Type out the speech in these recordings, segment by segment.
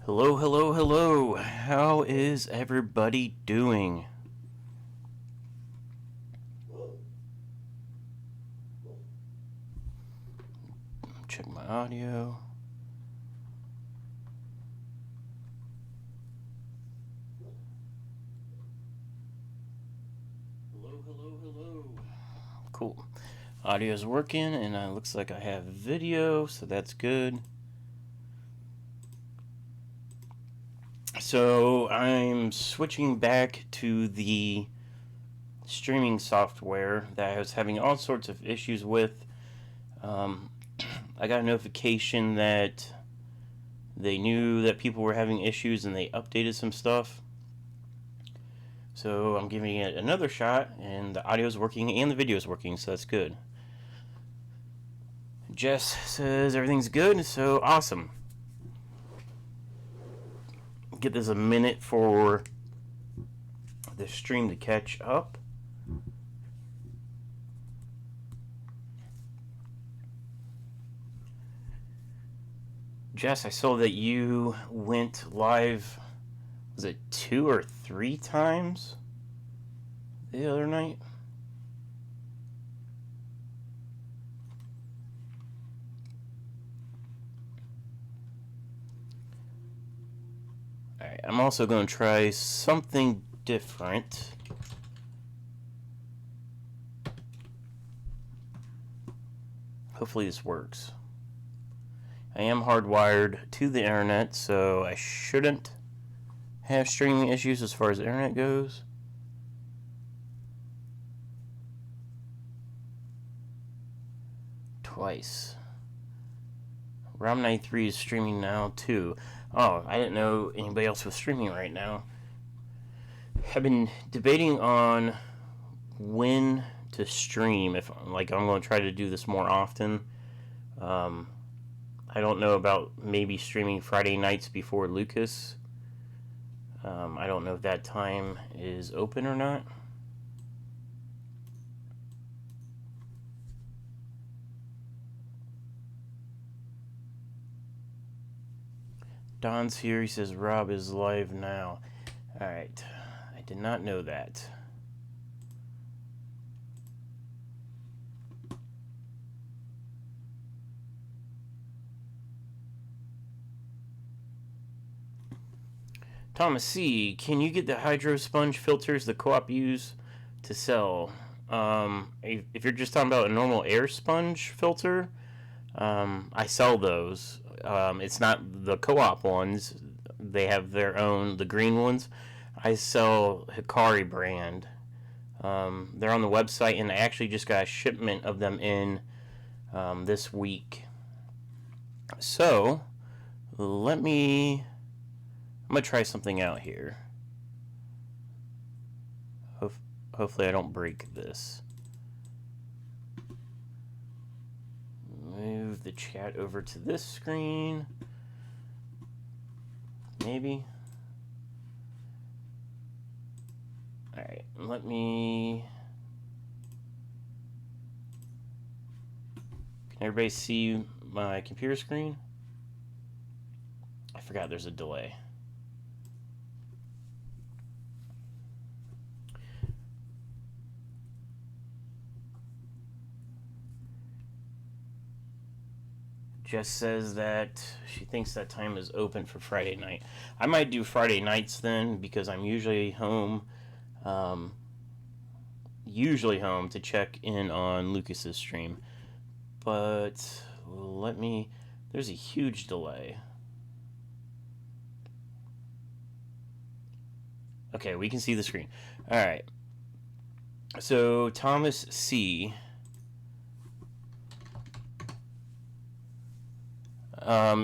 Hello, hello, hello. How is everybody doing? Check my audio. Hello, hello, hello. Cool. Audio's working, and it looks like I have video, so that's good. So I'm switching back to the streaming software that I was having all sorts of issues with. I got a notification that they knew that people were having issues and they updated some stuff. So I'm giving it another shot, and the audio is working and the video is working, so that's good. Jess says everything's good, so awesome. Get this a minute for the stream to catch up. Jess, I saw that you went live, was it 2 or 3 times the other night? Alright, I'm also going to try something different. Hopefully this works. I am hardwired to the internet, so I shouldn't have streaming issues as far as the internet goes. Twice. Rom93 is streaming now too. Oh, I didn't know anybody else was streaming right now. I've been debating on when to stream. If I'm going to try to do this more often. I don't know about maybe streaming Friday nights before Lucas. I don't know if that time is open or not. Don's here. He says Rob is live now. Alright. I did not know that. Thomas C., can you get the hydro sponge filters the co-op use to sell? If you're just talking about a normal air sponge filter, I sell those. It's not the co-op ones. They have their own, the green ones. I sell Hikari brand. They're on the website, and I actually just got a shipment of them in this week. So, I'm going to try something out here. Hopefully I don't break this. Move the chat over to this screen. Maybe. Alright, can everybody see my computer screen? I forgot there's a delay. Jess says that she thinks that time is open for Friday night. I might do Friday nights then, because I'm usually home. To check in on Lucas's stream. But there's a huge delay. Okay, we can see the screen. Alright. So, Thomas C.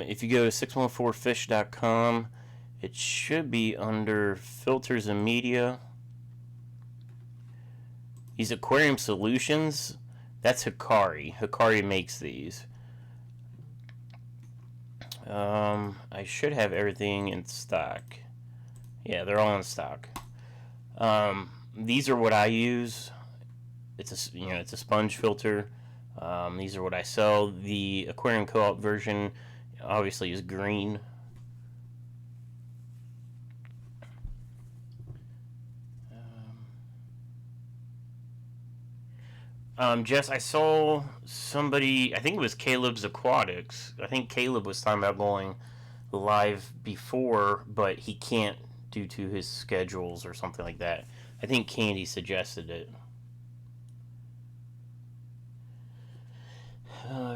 If you go to 614fish.com, it should be under filters and media. These aquarium solutions, that's Hikari. Hikari makes these. I should have everything in stock. Yeah, they're all in stock. These are what I use. it's a sponge filter. These are what I sell. The Aquarium Co-op version obviously is green. Jess, I saw somebody, I think it was Caleb's Aquatics. I think Caleb was talking about going live before, but he can't due to his schedules or something like that. I think Candy suggested it.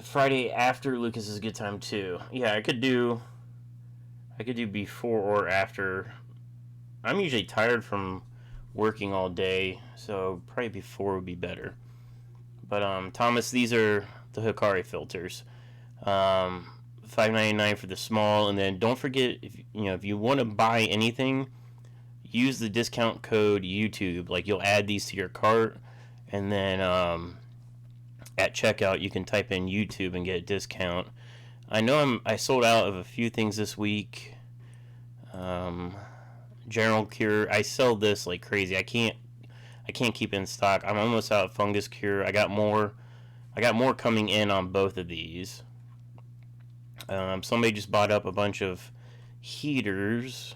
Friday after Lucas is a good time too. Yeah, I could do before or after. I'm usually tired from working all day, so probably before would be better. But Thomas, these are the Hikari filters. $5.99 for the small, and then don't forget if you want to buy anything, use the discount code YouTube. Like you'll add these to your cart, and then at checkout you can type in YouTube and get a discount. I know I sold out of a few things this week. General Cure, I sell this like crazy. I can't keep it in stock. I'm almost out of Fungus Cure. I got more coming in on both of these. Somebody just bought up a bunch of heaters.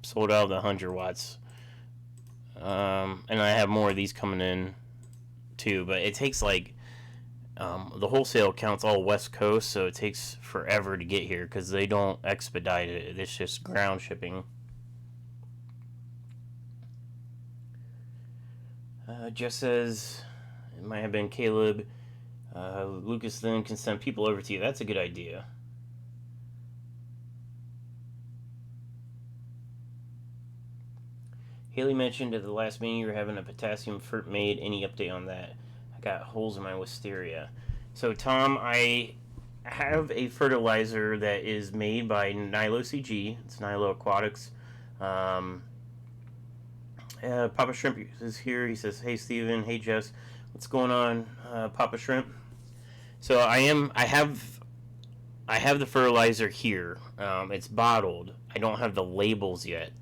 Sold out of the 100 watts. And I have more of these coming in too, but it takes like the wholesale account's all West Coast, so it takes forever to get here because they don't expedite it. It's just ground shipping. Just says it might have been Caleb. Lucas then can send people over to you. That's a good idea. Haley mentioned at the last meeting you were having a potassium fert made. Any update on that? I got holes in my wisteria. So Tom, I have a fertilizer that is made by Nilo CG. It's Nilo Aquatics. Papa Shrimp is here. He says, "Hey Steven, hey Jess, what's going on, Papa Shrimp?" So I have the fertilizer here. It's bottled. I don't have the labels yet.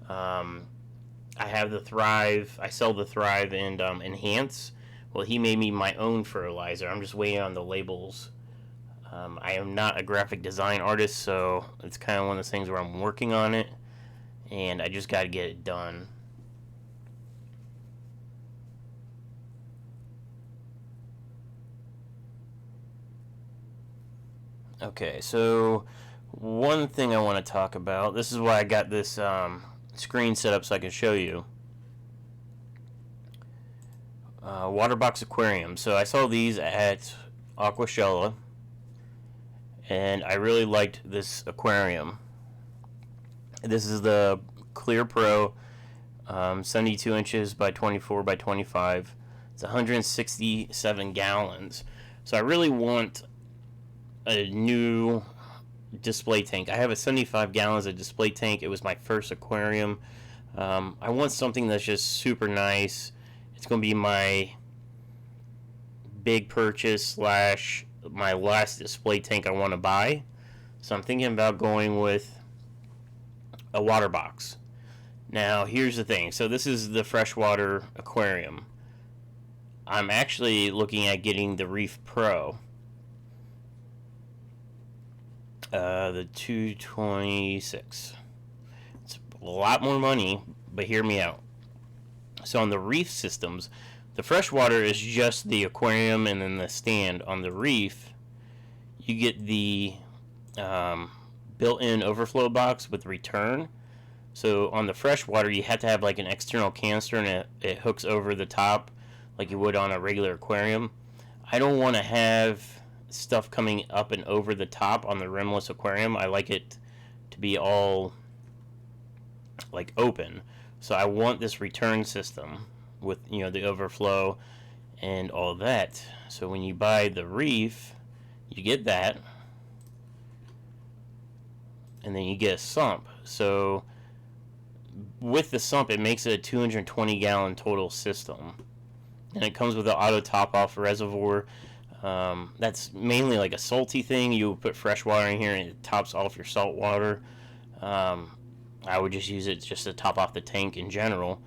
I have the Thrive. I sell the Thrive and Enhance. Well, he made me my own fertilizer. I'm just waiting on the labels. I am not a graphic design artist, so it's kind of one of those things where I'm working on it, and I just got to get it done. Okay, so one thing I want to talk about, this is why I got this screen set up so I can show you. Waterbox aquarium. So I saw these at Aquashella, and I really liked this aquarium. This is the Clear Pro, 72 inches by 24 by 25. It's 167 gallons. So I really want a new display tank. I have a 75 gallons of display tank. It was my first aquarium. I want something that's just super nice. It's going to be my big purchase slash my last display tank I want to buy. So I'm thinking about going with a water box. Now here's the thing. So this is the freshwater aquarium. I'm actually looking at getting the Reef Pro. The 226. It's a lot more money, but hear me out. So on the Reef systems, the freshwater is just the aquarium and then the stand. On the Reef, you get the built-in overflow box with return. So on the freshwater, you have to have like an external canister, and it hooks over the top like you would on a regular aquarium. I don't want to have stuff coming up and over the top on the rimless aquarium. I like it to be all like open. So I want this return system with the overflow and all that. So when you buy the Reef, you get that, and then you get a sump. So with the sump, it makes it a 220 gallon total system, and it comes with an auto top off reservoir. That's mainly like a salty thing. You put fresh water in here and it tops off your salt water. I would just use it just to top off the tank in general.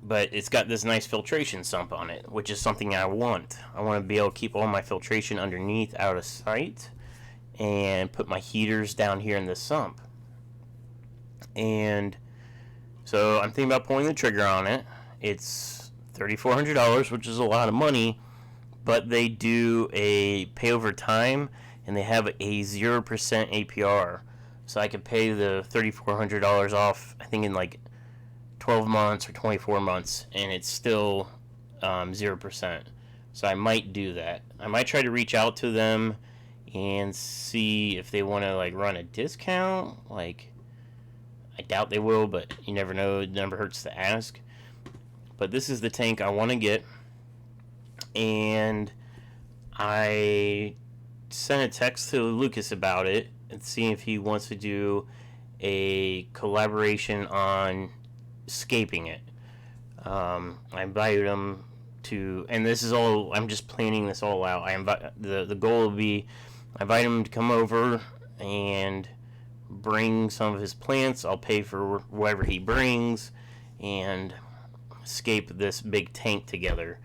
but it's got this nice filtration sump on it, which is something I want. I want to be able to keep all my filtration underneath out of sight and put my heaters down here in the sump. And so I'm thinking about pulling the trigger on it. It's $3,400, which is a lot of money, but they do a pay over time and they have a 0% APR. So I could pay the $3,400 off, I think, in like 12 months or 24 months, and it's still 0%. So I might do that. I might try to reach out to them and see if they want to like run a discount. Like, I doubt they will, but you never know. It never hurts to ask. But this is the tank I want to get, and I sent a text to Lucas about it and see if he wants to do a collaboration on scaping it. I invited him to, and this is all, I'm just planning this all out. The goal will be, I invite him to come over and bring some of his plants. I'll pay for whatever he brings and scape this big tank together.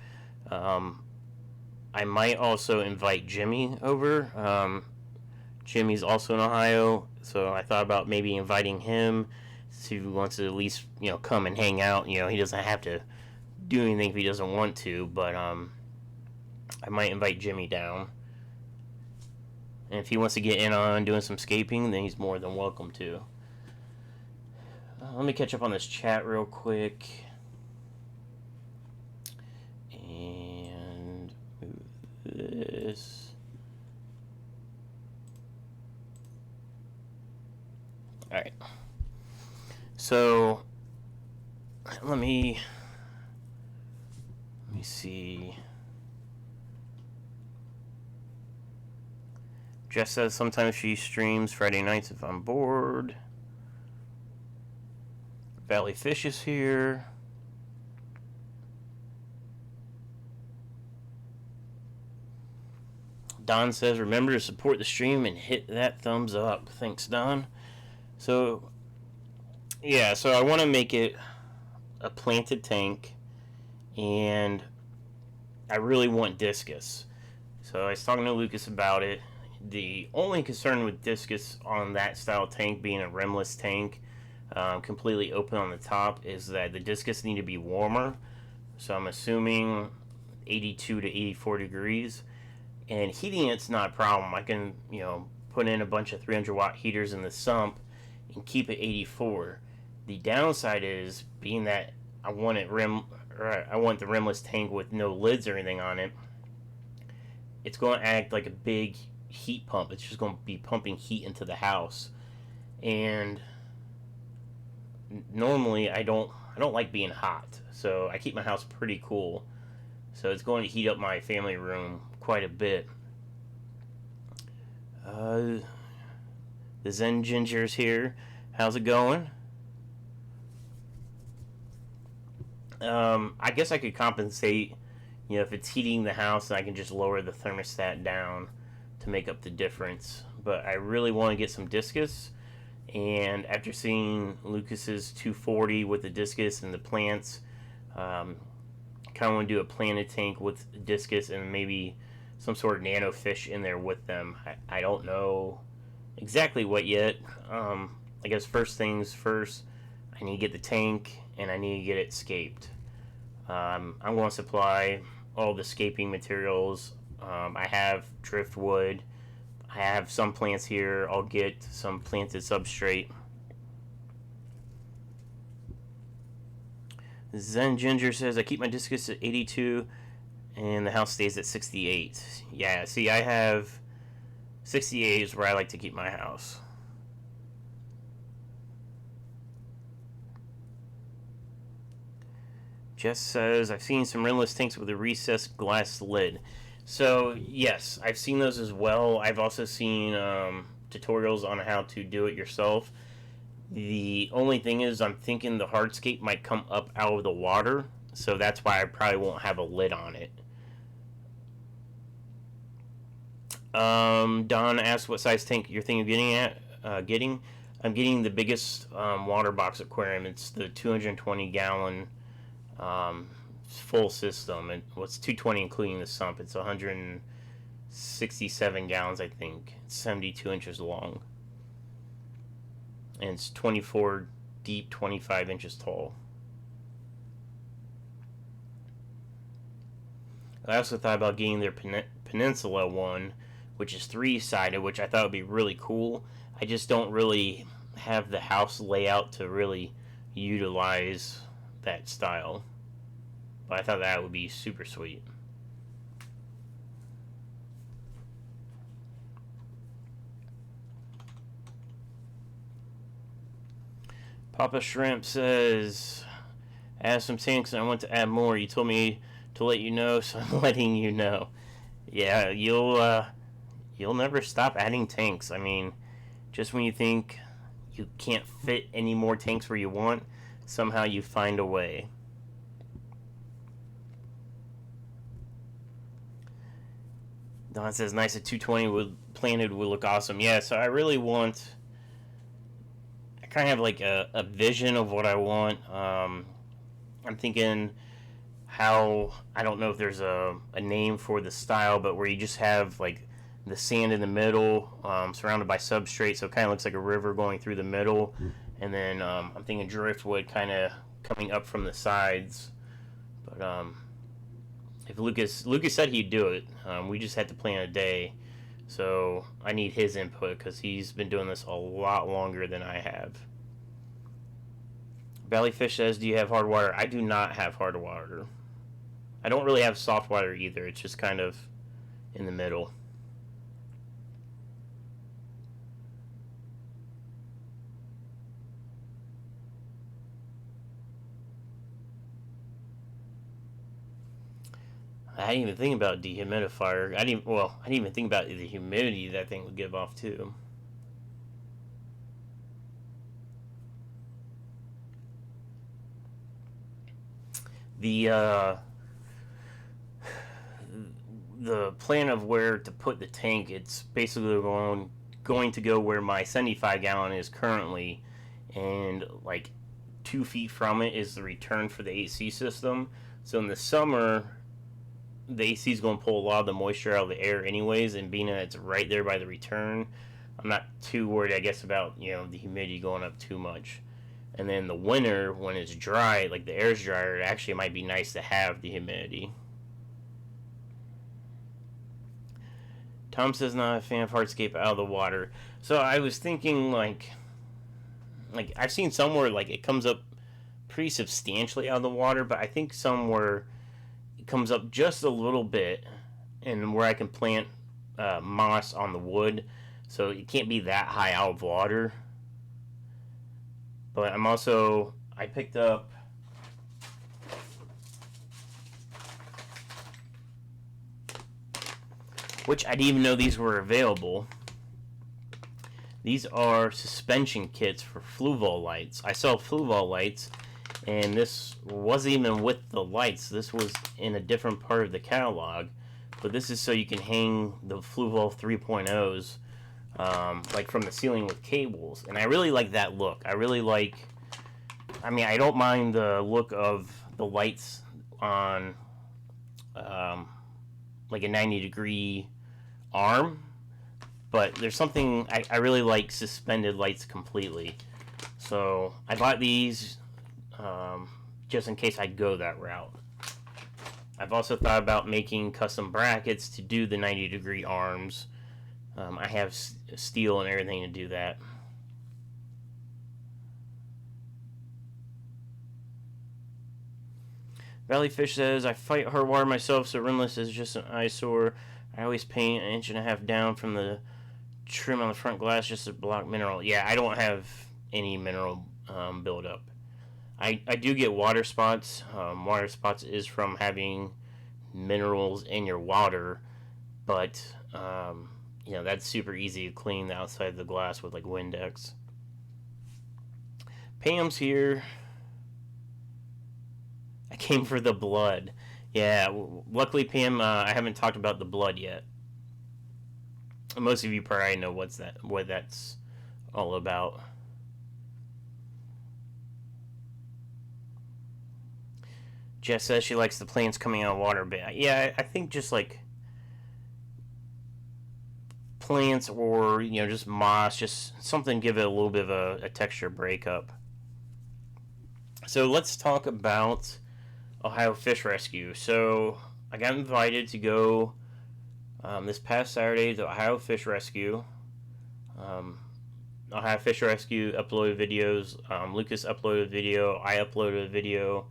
I might also invite Jimmy over. Jimmy's also in Ohio, so I thought about maybe inviting him to wants to at least come and hang out. He doesn't have to do anything if he doesn't want to, but I might invite Jimmy down. And if he wants to get in on doing some scaping, then he's more than welcome to. Let me catch up on this chat real quick. And move this. Alright. So, let me see. Jess says sometimes she streams Friday nights if I'm bored. Valley Fish is here. Don says, remember to support the stream and hit that thumbs up. Thanks, Don. So, yeah, so I want to make it a planted tank, and I really want discus. So I was talking to Lucas about it. The only concern with discus on that style tank being a rimless tank, completely open on the top, is that the discus need to be warmer. So I'm assuming 82 to 84 degrees. And heating it's not a problem. I can, put in a bunch of 300 watt heaters in the sump and keep it 84. The downside is being that I want the rimless tank with no lids or anything on it. It's going to act like a big heat pump. It's just going to be pumping heat into the house. And normally I don't like being hot. So I keep my house pretty cool. So it's going to heat up my family room quite a bit. The Zen Ginger's here. How's it going? I guess I could compensate, if it's heating the house, I can just lower the thermostat down to make up the difference. But I really want to get some discus, and after seeing Lucas's 240 with the discus and the plants, kind of want to do a planted tank with discus and maybe some sort of nano fish in there with them. I don't know exactly what yet. I guess first things first, I need to get the tank and I need to get it scaped. I'm going to supply all the scaping materials. I have driftwood. I have some plants here. I'll get some planted substrate. Zen Ginger says, I keep my discus at 82 and the house stays at 68. Yeah, see, I have 68 is where I like to keep my house. Jess says, I've seen some rimless tanks with a recessed glass lid. So, yes, I've seen those as well. I've also seen tutorials on how to do it yourself. The only thing is, I'm thinking the hardscape might come up out of the water, so that's why I probably won't have a lid on it. Don asked what size tank you're thinking of getting. I'm getting the biggest water box aquarium. It's the 220 gallon full system, and what's 220 including the sump. It's 167 gallons, I think. It's 72 inches long, and it's 24 deep, 25 inches tall. I also thought about getting their Peninsula one, which is three-sided, which I thought would be really cool. I just don't really have the house layout to really utilize that style. But I thought that would be super sweet. Papa Shrimp says, add some tanks and I want to add more. You told me to let you know, so I'm letting you know. Yeah, you'll never stop adding tanks. I mean, just when you think you can't fit any more tanks where you want, somehow you find a way. Don says, nice at 220 would planted would look awesome. Yeah, so I really want. I kind of have like a vision of what I want. I'm thinking how I don't know if there's a name for the style, but where you just have like the sand in the middle, surrounded by substrate, so it kind of looks like a river going through the middle, and then I'm thinking driftwood kind of coming up from the sides. But if Lucas said he'd do it, we just had to plan a day, so I need his input because he's been doing this a lot longer than I have. Bellyfish says, "Do you have hard water?" I do not have hard water. I don't really have soft water either. It's just kind of in the middle. I didn't even think about dehumidifier. I didn't even think about the humidity that thing would give off too. The the plan of where to put the tank, it's basically going to go where my 75 gallon is currently, and like 2 feet from it is the return for the AC system. So in the summer, the AC is going to pull a lot of the moisture out of the air anyways, and being that it's right there by the return, I'm not too worried, I guess, about the humidity going up too much. And then the winter, when it's dry, like the air's drier, it actually might be nice to have the humidity. Tom says not a fan of hardscape out of the water. So I was thinking like I've seen somewhere like it comes up pretty substantially out of the water, but I think somewhere it comes up just a little bit, and where I can plant moss on the wood, so it can't be that high out of water. But I picked up which I didn't even know these were available. These are suspension kits for Fluval lights. I saw Fluval lights, and this wasn't even with the lights. This was in a different part of the catalog. But this is so you can hang the Fluval 3.0s like from the ceiling with cables. And I really like that look. I don't mind the look of the lights on like a 90-degree arm, but there's something I really like suspended lights completely. So I bought these just in case I go that route. I've also thought about making custom brackets to do the 90-degree arms. I have steel and everything to do that. Valleyfish says, I fight hard water myself, so rimless is just an eyesore. I always paint an inch and a half down from the trim on the front glass just to block mineral. Yeah, I don't have any mineral buildup. I do get water spots. Water spots is from having minerals in your water, but that's super easy to clean the outside of the glass with like Windex. Pam's here. I came for the blood. Yeah, luckily, Pam, I haven't talked about the blood yet. Most of you probably know what that's all about. Jess says she likes the plants coming out of water, but yeah, I think just like plants or just moss, just something give it a little bit of a texture breakup. So let's talk about Ohio Fish Rescue. So I got invited to go this past Saturday to Ohio Fish Rescue. Ohio Fish Rescue uploaded videos. Lucas uploaded a video. I uploaded a video,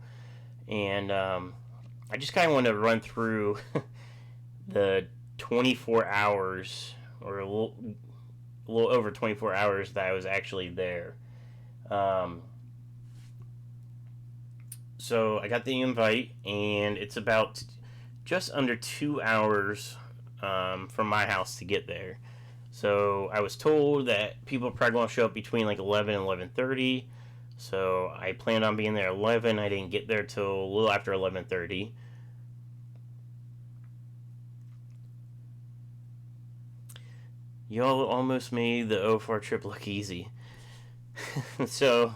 and I just kind of want to run through the 24 hours or a little over 24 hours that I was actually there. So I got the invite, and it's about just under 2 hours from my house to get there. So I was told that people are probably going to show up between like 11 and 11:30. So I planned on being there at 11. I didn't get there till a little after 11:30. Y'all almost made the OFR trip look easy. So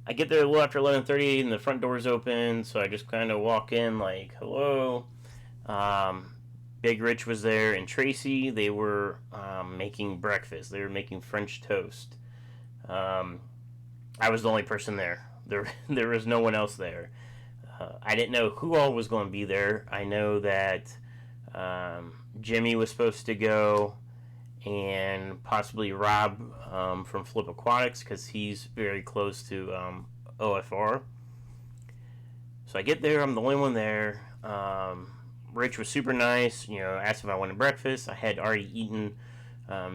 I get there a little after 11:30, and the front door's open. So I just kind of walk in like, hello. Big Rich was there, and Tracy. They were making breakfast. They were making French toast. I was the only person there. There was no one else there. I didn't know who all was going to be there. I know that Jimmy was supposed to go, and possibly Rob from Flip Aquatics, because he's very close to OFR. So I get there. I'm the only one there. Rich was super nice. Asked if I wanted breakfast. I had already eaten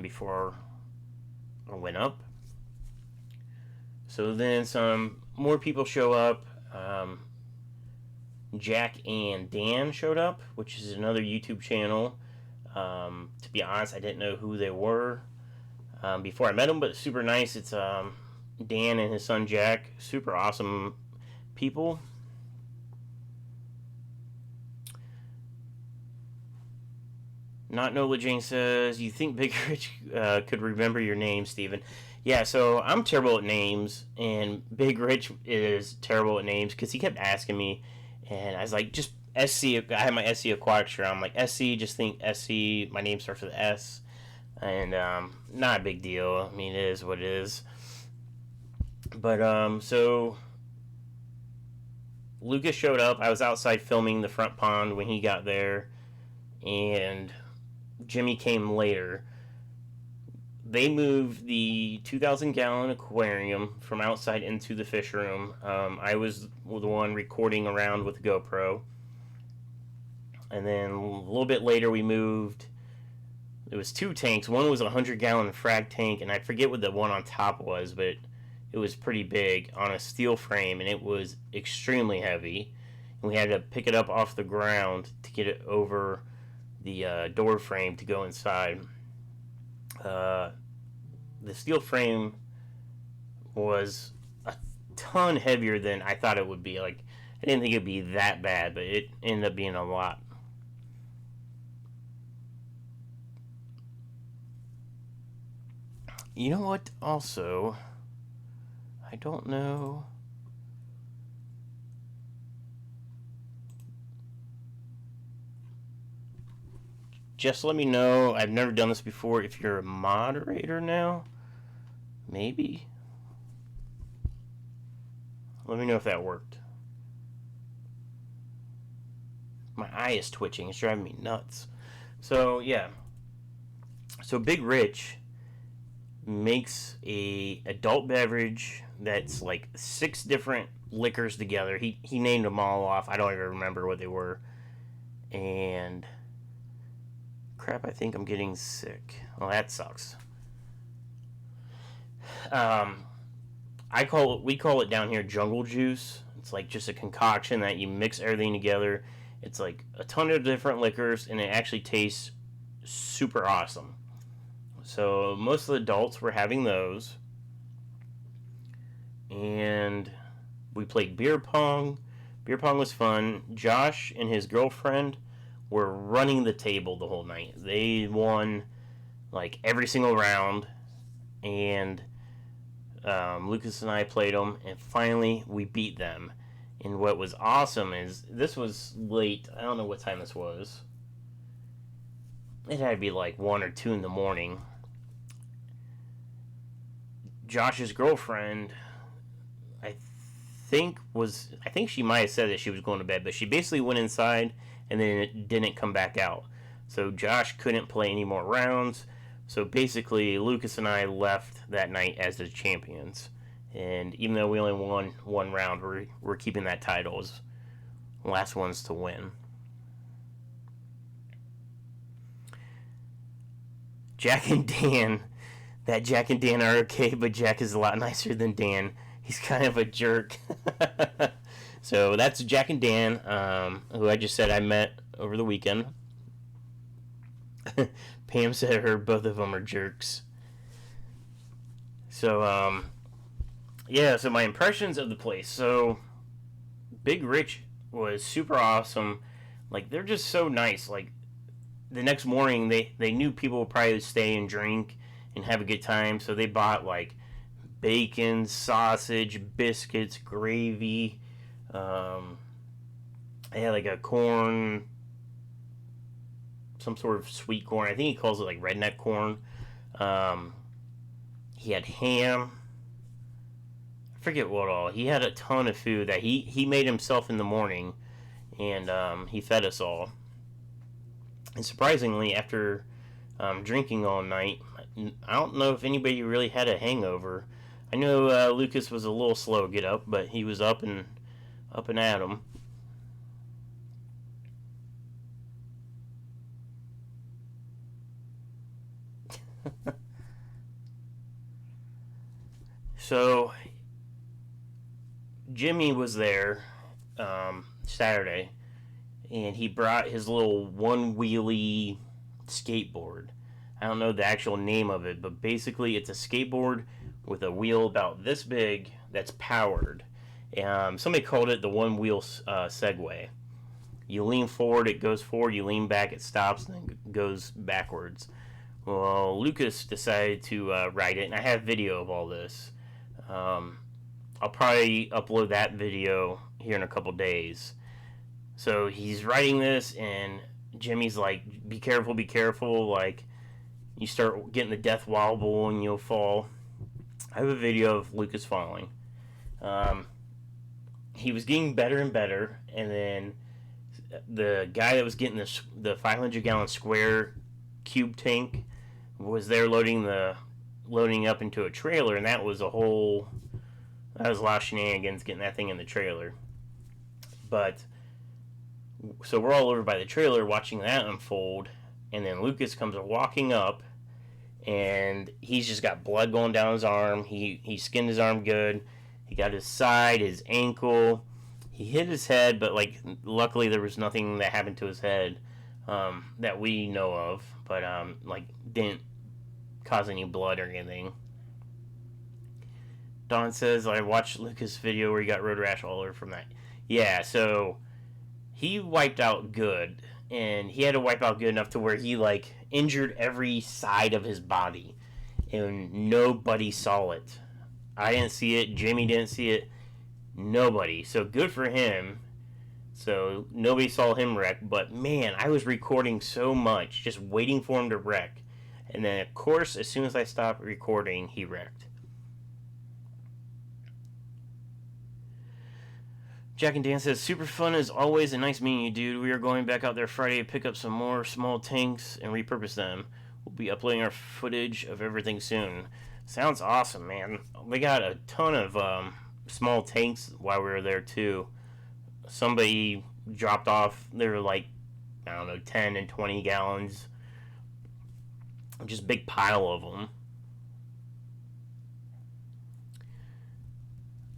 before I went up. So then some more people show up. Jack and Dan showed up, which is another YouTube channel. To be honest, I didn't know who they were before I met them, but super nice. It's Dan and his son Jack. Super awesome people. Not Nola Jane says, you think Big Rich could remember your name, Steven? Yeah, so I'm terrible at names, and Big Rich is terrible at names because he kept asking me, and I was like, just SC. I had my SC Aquatic shirt. I'm like, SC, just think SC. My name starts with S, and not a big deal. I mean, it is what it is. But so Lucas showed up. I was outside filming the front pond when he got there, and Jimmy came later. They moved the 2,000-gallon aquarium from outside into the fish room. I was the one recording around with the GoPro. And then a little bit later we moved, it was 2 tanks. One was a 100-gallon frag tank, and I forget what the one on top was, but it was pretty big on a steel frame, and it was extremely heavy. And we had to pick it up off the ground to get it over the door frame to go inside. The steel frame was a ton heavier than I thought it would be. Like, I didn't think it'd be that bad, but it ended up being a lot. You know what? Also, I don't know. Just let me know. I've never done this before. If you're a moderator now, maybe. Let me know if that worked. My eye is twitching. It's driving me nuts. So, yeah. So, Big Rich makes a adult beverage that's like 6 different liquors together. He named them all off. I don't even remember what they were. And crap, I think I'm getting sick. Well, that sucks. We call it down here jungle juice. It's like just a concoction that you mix everything together. It's like a ton of different liquors, and it actually tastes super awesome. So most of the adults were having those, and we played beer pong. Beer pong was fun. Josh and his girlfriend were running the table the whole night. They won like every single round, and Lucas and I played them, and finally we beat them. And what was awesome is this was late. I don't know what time this was. It had to be like 1 or 2 in the morning. Josh's girlfriend, I think she might have said that she was going to bed, but she basically went inside and then it didn't come back out. So Josh couldn't play any more rounds. So basically, Lucas and I left that night as the champions. And even though we only won one round, we're keeping that title as last ones to win. Jack and Dan. That Jack and Dan are okay, but Jack is a lot nicer than Dan. He's kind of a jerk. So that's Jack and Dan, who I just said I met over the weekend. Pam said both of them are jerks. So, yeah, so my impressions of the place. So, Big Rich was super awesome. Like, they're just so nice. Like, the next morning, they knew people would probably stay and drink and have a good time, so they bought, like, bacon, sausage, biscuits, gravy. They had, like, a corn, some sort of sweet corn. I think he calls it, like, redneck corn. He had ham. I forget what all. He had a ton of food that he made himself in the morning, and he fed us all. And surprisingly, after drinking all night, I don't know if anybody really had a hangover. I know Lucas was a little slow to get up, but he was up and at 'em. So Jimmy was there Saturday, and he brought his little one wheelie skateboard. I don't know the actual name of it, but basically it's a skateboard with a wheel about this big that's powered. Somebody called it the one wheel Segway. You lean forward, it goes forward. You lean back, it stops, and then goes backwards. Well, Lucas decided to ride it, and I have video of all this. I'll probably upload that video here in a couple days. So he's riding this, and Jimmy's like, be careful, be careful. Like, you start getting the death wobble and you'll fall. I have a video of Lucas falling. He was getting better and better, and then the guy that was getting the 500-gallon square cube tank was there loading up into a trailer, and that was a lot of shenanigans getting that thing in the trailer. But so we're all over by the trailer watching that unfold, and then Lucas comes walking up, and he's just got blood going down his arm. He skinned his arm good. He got his side, his ankle. He hit his head, but like luckily there was nothing that happened to his head that we know of, but like didn't cause any blood or anything. Don says I watched Lucas' video where he got road rash all over from that. Yeah, so he wiped out good, and he had to wipe out good enough to where he like injured every side of his body, and nobody saw it. I didn't see it. Jimmy didn't see it. Nobody. So good for him. So nobody saw him wreck. But man, I was recording so much, just waiting for him to wreck. And then, of course, as soon as I stopped recording, he wrecked. Jack and Dan says, super fun as always and nice meeting you, dude. We are going back out there Friday to pick up some more small tanks and repurpose them. We'll be uploading our footage of everything soon. Sounds awesome, man. We got a ton of small tanks while we were there, too. Somebody dropped off, they were like, I don't know, 10 and 20 gallons. Just a big pile of them.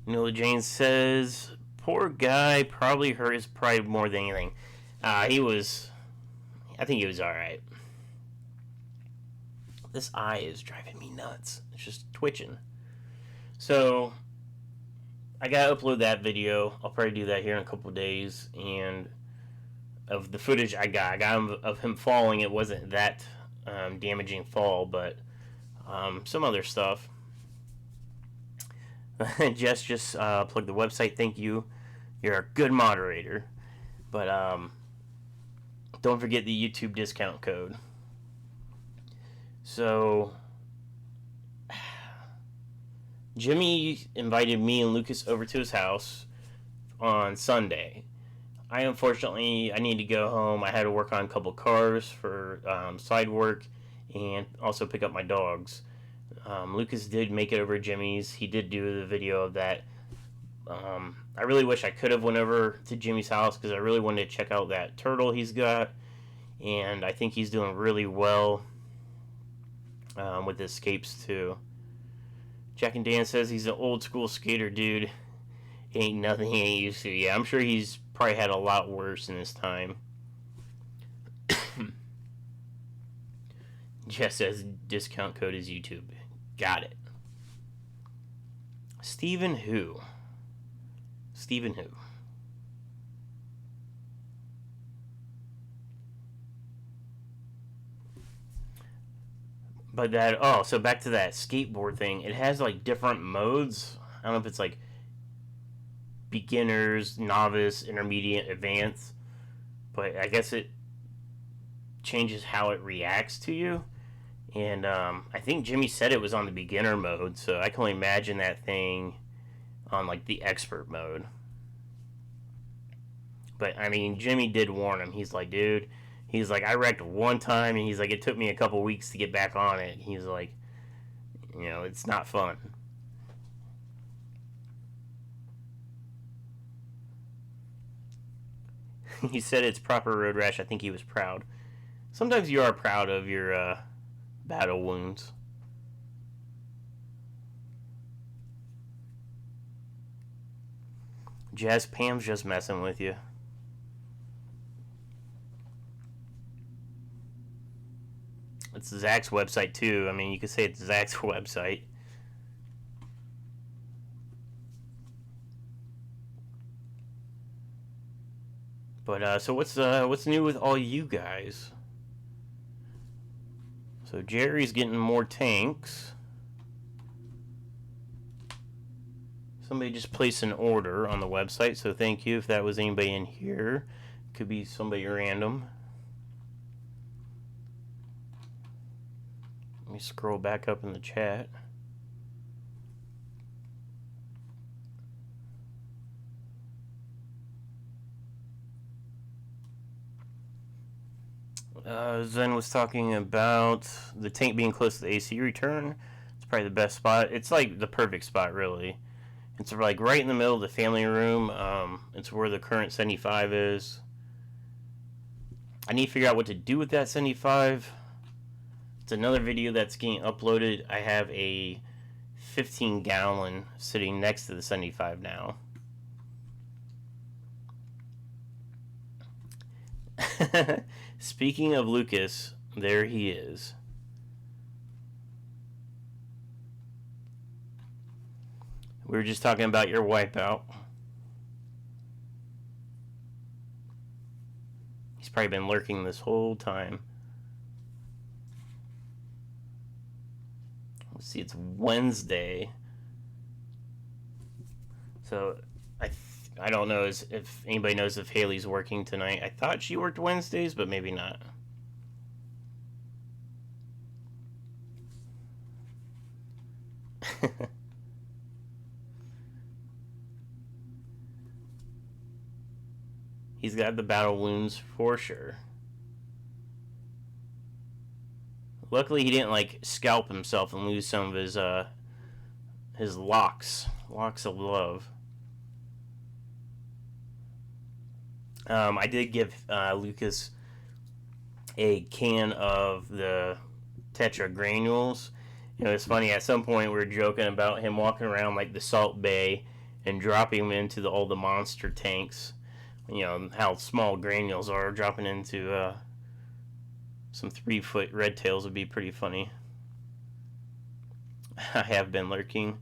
Nola Jane says, poor guy, probably hurt his pride more than anything. I think he was alright. This eye is driving me nuts. It's just twitching. So, I gotta upload that video. I'll probably do that here in a couple days. And of the footage I got of him falling, it wasn't that damaging fall, but some other stuff. Jess just plugged the website. Thank you. You're a good moderator. But don't forget the YouTube discount code. So Jimmy invited me and Lucas over to his house on Sunday. I need to go home. I had to work on a couple cars for side work and also pick up my dogs. Lucas did make it over to Jimmy's. He did do the video of that. I really wish I could have went over to Jimmy's house because I really wanted to check out that turtle he's got. And I think he's doing really well with his escapes too. Jack and Dan says he's an old school skater, dude. Ain't nothing he ain't used to. Yeah, I'm sure he's probably had a lot worse in his time. Jess says discount code is YouTube. Got it. Stephen who? Stephen who? But so back to that skateboard thing. It has like different modes. I don't know if it's like beginners, novice, intermediate, advanced. But I guess it changes how it reacts to you. And I think Jimmy said it was on the beginner mode, so I can only imagine that thing on like the expert mode. But I mean, Jimmy did warn him. He's like, dude, he's like, I wrecked one time, and he's like, it took me a couple weeks to get back on it. He's like, it's not fun. He said it's proper road rash. I think he was proud. Sometimes you are proud of your battle wounds. Jazz, Pam's just messing with you. It's Zach's website too. I mean, you could say it's Zach's website. But so what's new with all you guys? So Jerry's getting more tanks. Somebody just placed an order on the website, so thank you if that was anybody in here. Could be somebody random. Let me scroll back up in the chat. Zen was talking about the tank being close to the AC return. It's probably the best spot. It's like the perfect spot, really. It's like right in the middle of the family room. It's where the current 75 is. I need to figure out what to do with that 75. It's another video that's getting uploaded. I have a 15-gallon sitting next to the 75 now. Speaking of Lucas, there he is. We were just talking about your wipeout. He's probably been lurking this whole time. Let's see, it's Wednesday. So I don't know if anybody knows if Haley's working tonight. I thought she worked Wednesdays, but maybe not. He's got the battle wounds for sure. Luckily, he didn't like scalp himself and lose some of his locks of love. I did give Lucas a can of the Tetra granules. It's funny. At some point, we were joking about him walking around like the Salt Bay and dropping them into all the monster tanks. How small granules are. Dropping into some 3-foot red tails would be pretty funny. I have been lurking.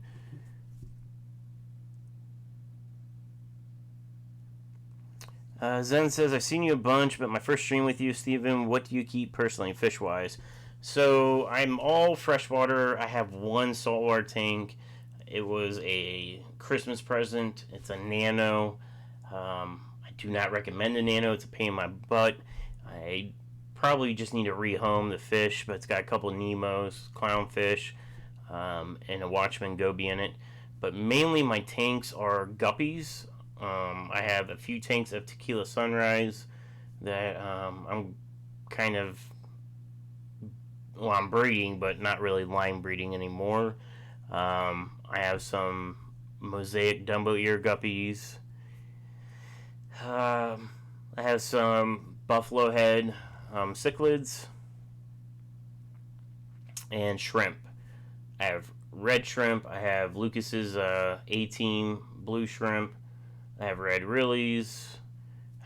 Zen says, I've seen you a bunch, but my first stream with you, Steven, what do you keep personally, fish-wise? So, I'm all freshwater. I have one saltwater tank. It was a Christmas present. It's a Nano. I do not recommend a Nano. It's a pain in my butt. I probably just need to rehome the fish, but it's got a couple of Nemos, clownfish, and a Watchman Goby in it. But mainly my tanks are guppies. I have a few tanks of Tequila Sunrise that I'm kind of, well, I'm breeding, but not really line breeding anymore. I have some Mosaic Dumbo Ear Guppies. I have some Buffalo Head cichlids and shrimp. I have red shrimp. I have Lucas's A-Team blue shrimp. I have red Rillies.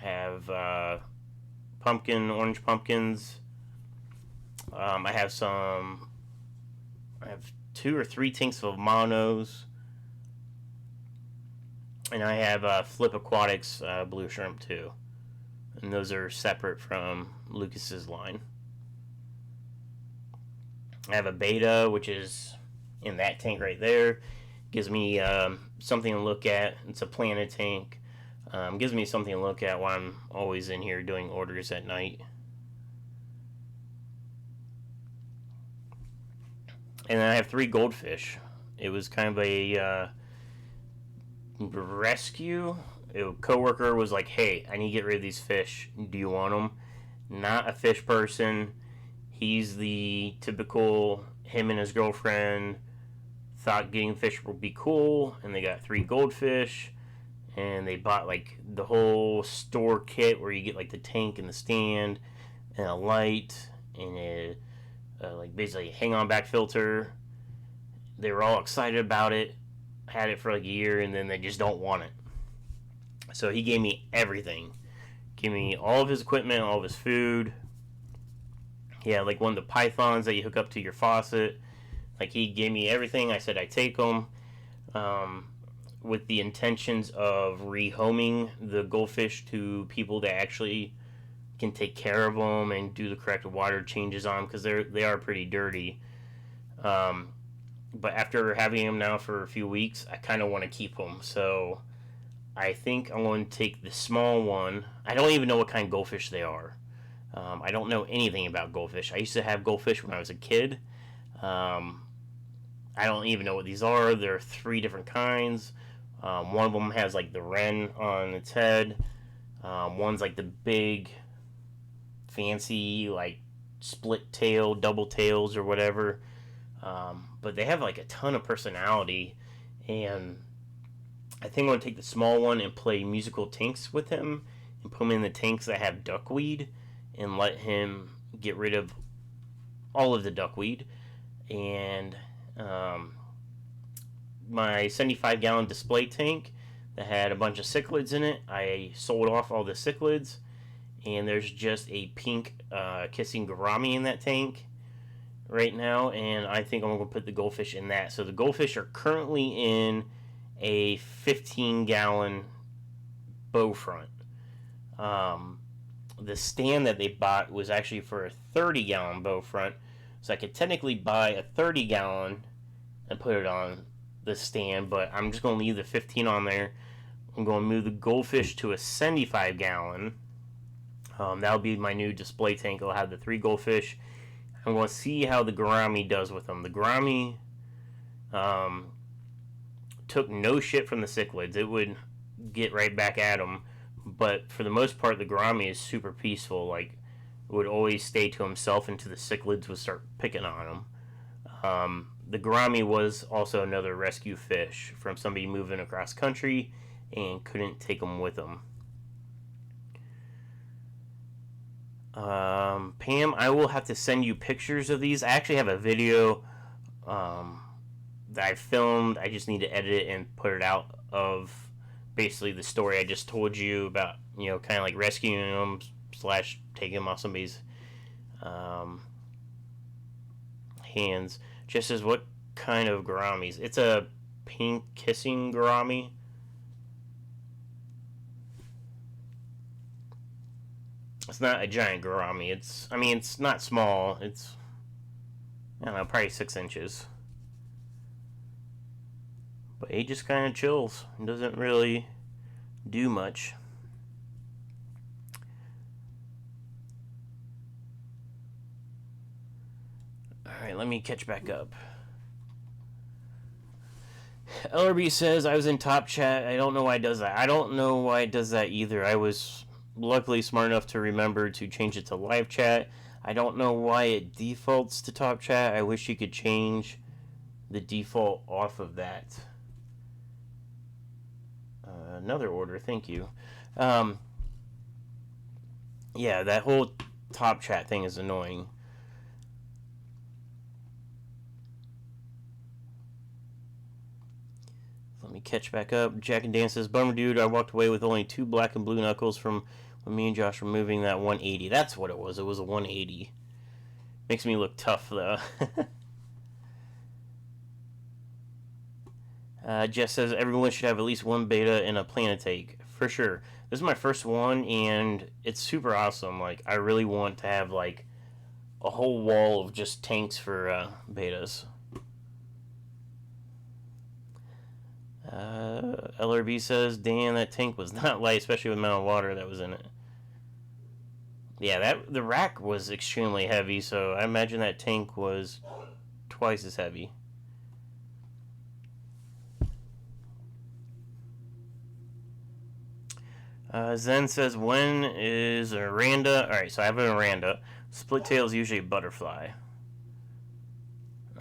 I have orange pumpkins. I have some. I have 2 or 3 tanks of monos, and I have Flip Aquatics blue shrimp too, and those are separate from Lucas's line. I have a beta, which is in that tank right there. Gives me something to look at. It's a planted tank. Gives me something to look at while I'm always in here doing orders at night. And then I have 3 goldfish. It was kind of a rescue. A coworker was like, "Hey, I need to get rid of these fish. Do you want them?" Not a fish person. He's the typical, him and his girlfriend thought getting fish would be cool, and they got 3 goldfish, and they bought like the whole store kit where you get like the tank and the stand and a light and a like basically a hang on back filter. They were all excited about it, had it for like a year, and then they just don't want it. So he gave me everything. Gave me all of his equipment, all of his food. Yeah, like one of the pythons that you hook up to your faucet. Like, he gave me everything. I said I take them with the intentions of rehoming the goldfish to people that actually can take care of them and do the correct water changes on them, because they are pretty dirty. But after having them now for a few weeks, I kind of want to keep them. So I think I'm going to take the small one. I don't even know what kind of goldfish they are. I don't know anything about goldfish. I used to have goldfish when I was a kid. I don't even know what these are. There are 3 different kinds. One of them has like the wren on its head. One's like the big, fancy, like split tail, double tails, or whatever. But they have like a ton of personality, and I think I'm going to take the small one and play musical tanks with him and put him in the tanks that have duckweed and let him get rid of all of the duckweed. And my 75-gallon display tank that had a bunch of cichlids in it, I sold off all the cichlids, and there's just a pink kissing gourami in that tank right now, and I think I'm going to put the goldfish in that. So the goldfish are currently in a 15-gallon bow front. The stand that they bought was actually for a 30-gallon bow front, so I could technically buy a 30-gallon and put it on the stand, but I'm just going to leave the 15 on there. I'm going to move the goldfish to a 75-gallon. That'll be my new display tank. It'll have the 3 goldfish. I'm going to see how the gourami does with them. The gourami took no shit from the cichlids. It would get right back at them. But for the most part, the gourami is super peaceful. Like, would always stay to himself until the cichlids would start picking on him. The gourami was also another rescue fish from somebody moving across country and couldn't take them with them. Pam, I will have to send you pictures of these. I actually have a video that I filmed. I just need to edit it and put it out of basically the story I just told you about, kind of like rescuing them / taking them off somebody's hands. Just as what kind of gouramis? It's a pink kissing gourami. It's not a giant gourami. It's not small. It's, I don't know, probably 6 inches. But he just kind of chills and doesn't really do much. Alright, let me catch back up. LRB says, I was in top chat. I don't know why it does that. I don't know why it does that either. I was luckily smart enough to remember to change it to live chat. I don't know why it defaults to top chat. I wish you could change the default off of that. Another order, thank you. Yeah, that whole top chat thing is annoying. Let me catch back up. Jack and Dan says, Bummer dude, I walked away with only 2 black and blue knuckles from when me and Josh were moving that 180. That's what it was. It was a 180. Makes me look tough, though. Jess says, everyone should have at least one beta and a plan to take. For sure. This is my first one, and it's super awesome. Like, I really want to have, like, a whole wall of just tanks for betas. LRB says, Dan, that tank was not light, especially with the amount of water that was in it. Yeah, the rack was extremely heavy, so I imagine that tank was twice as heavy. Zen says, when is a Randa? Alright, so I have an Randa. Split tail is usually a butterfly.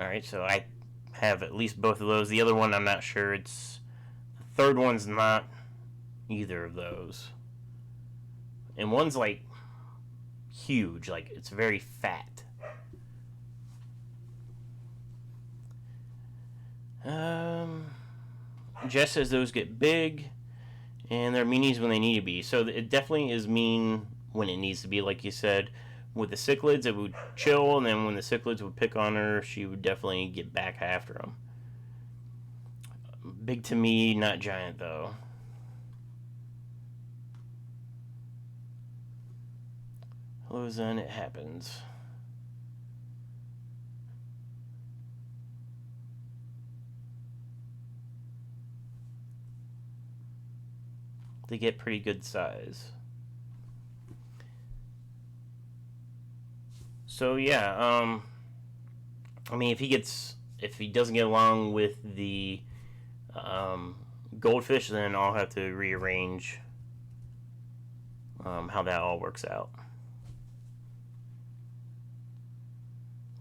Alright, so I have at least both of those. The other one, I'm not sure. The third one's not either of those. And one's like huge, like it's very fat. Jess says those get big, and they're meanies when they need to be. So it definitely is mean when it needs to be, like you said. With the cichlids, it would chill, and then when the cichlids would pick on her, she would definitely get back after them. Big to me, not giant, though. Hello, Zen, it happens. They get pretty good size. So yeah, I mean, if he doesn't get along with the goldfish, then I'll have to rearrange how that all works out.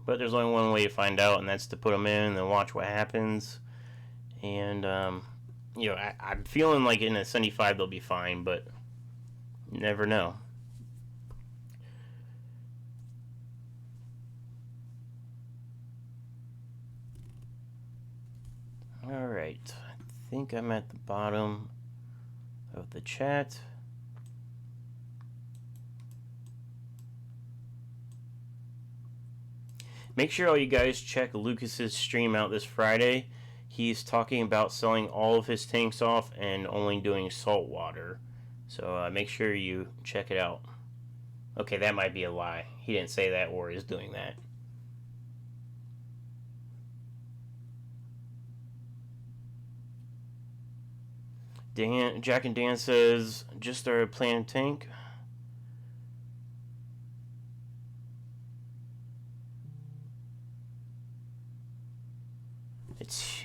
But there's only one way to find out, and that's to put them in and then watch what happens. And you know, I'm feeling like in a 75 they'll be fine, but you never know. Alright, I think I'm at the bottom of the chat. Make sure all you guys check Lucas's stream out this Friday. He's talking about selling all of his tanks off and only doing salt water. So make sure you check it out. Okay, that might be a lie. He didn't say that or is doing that. Jack and Dan says, just started playing tank.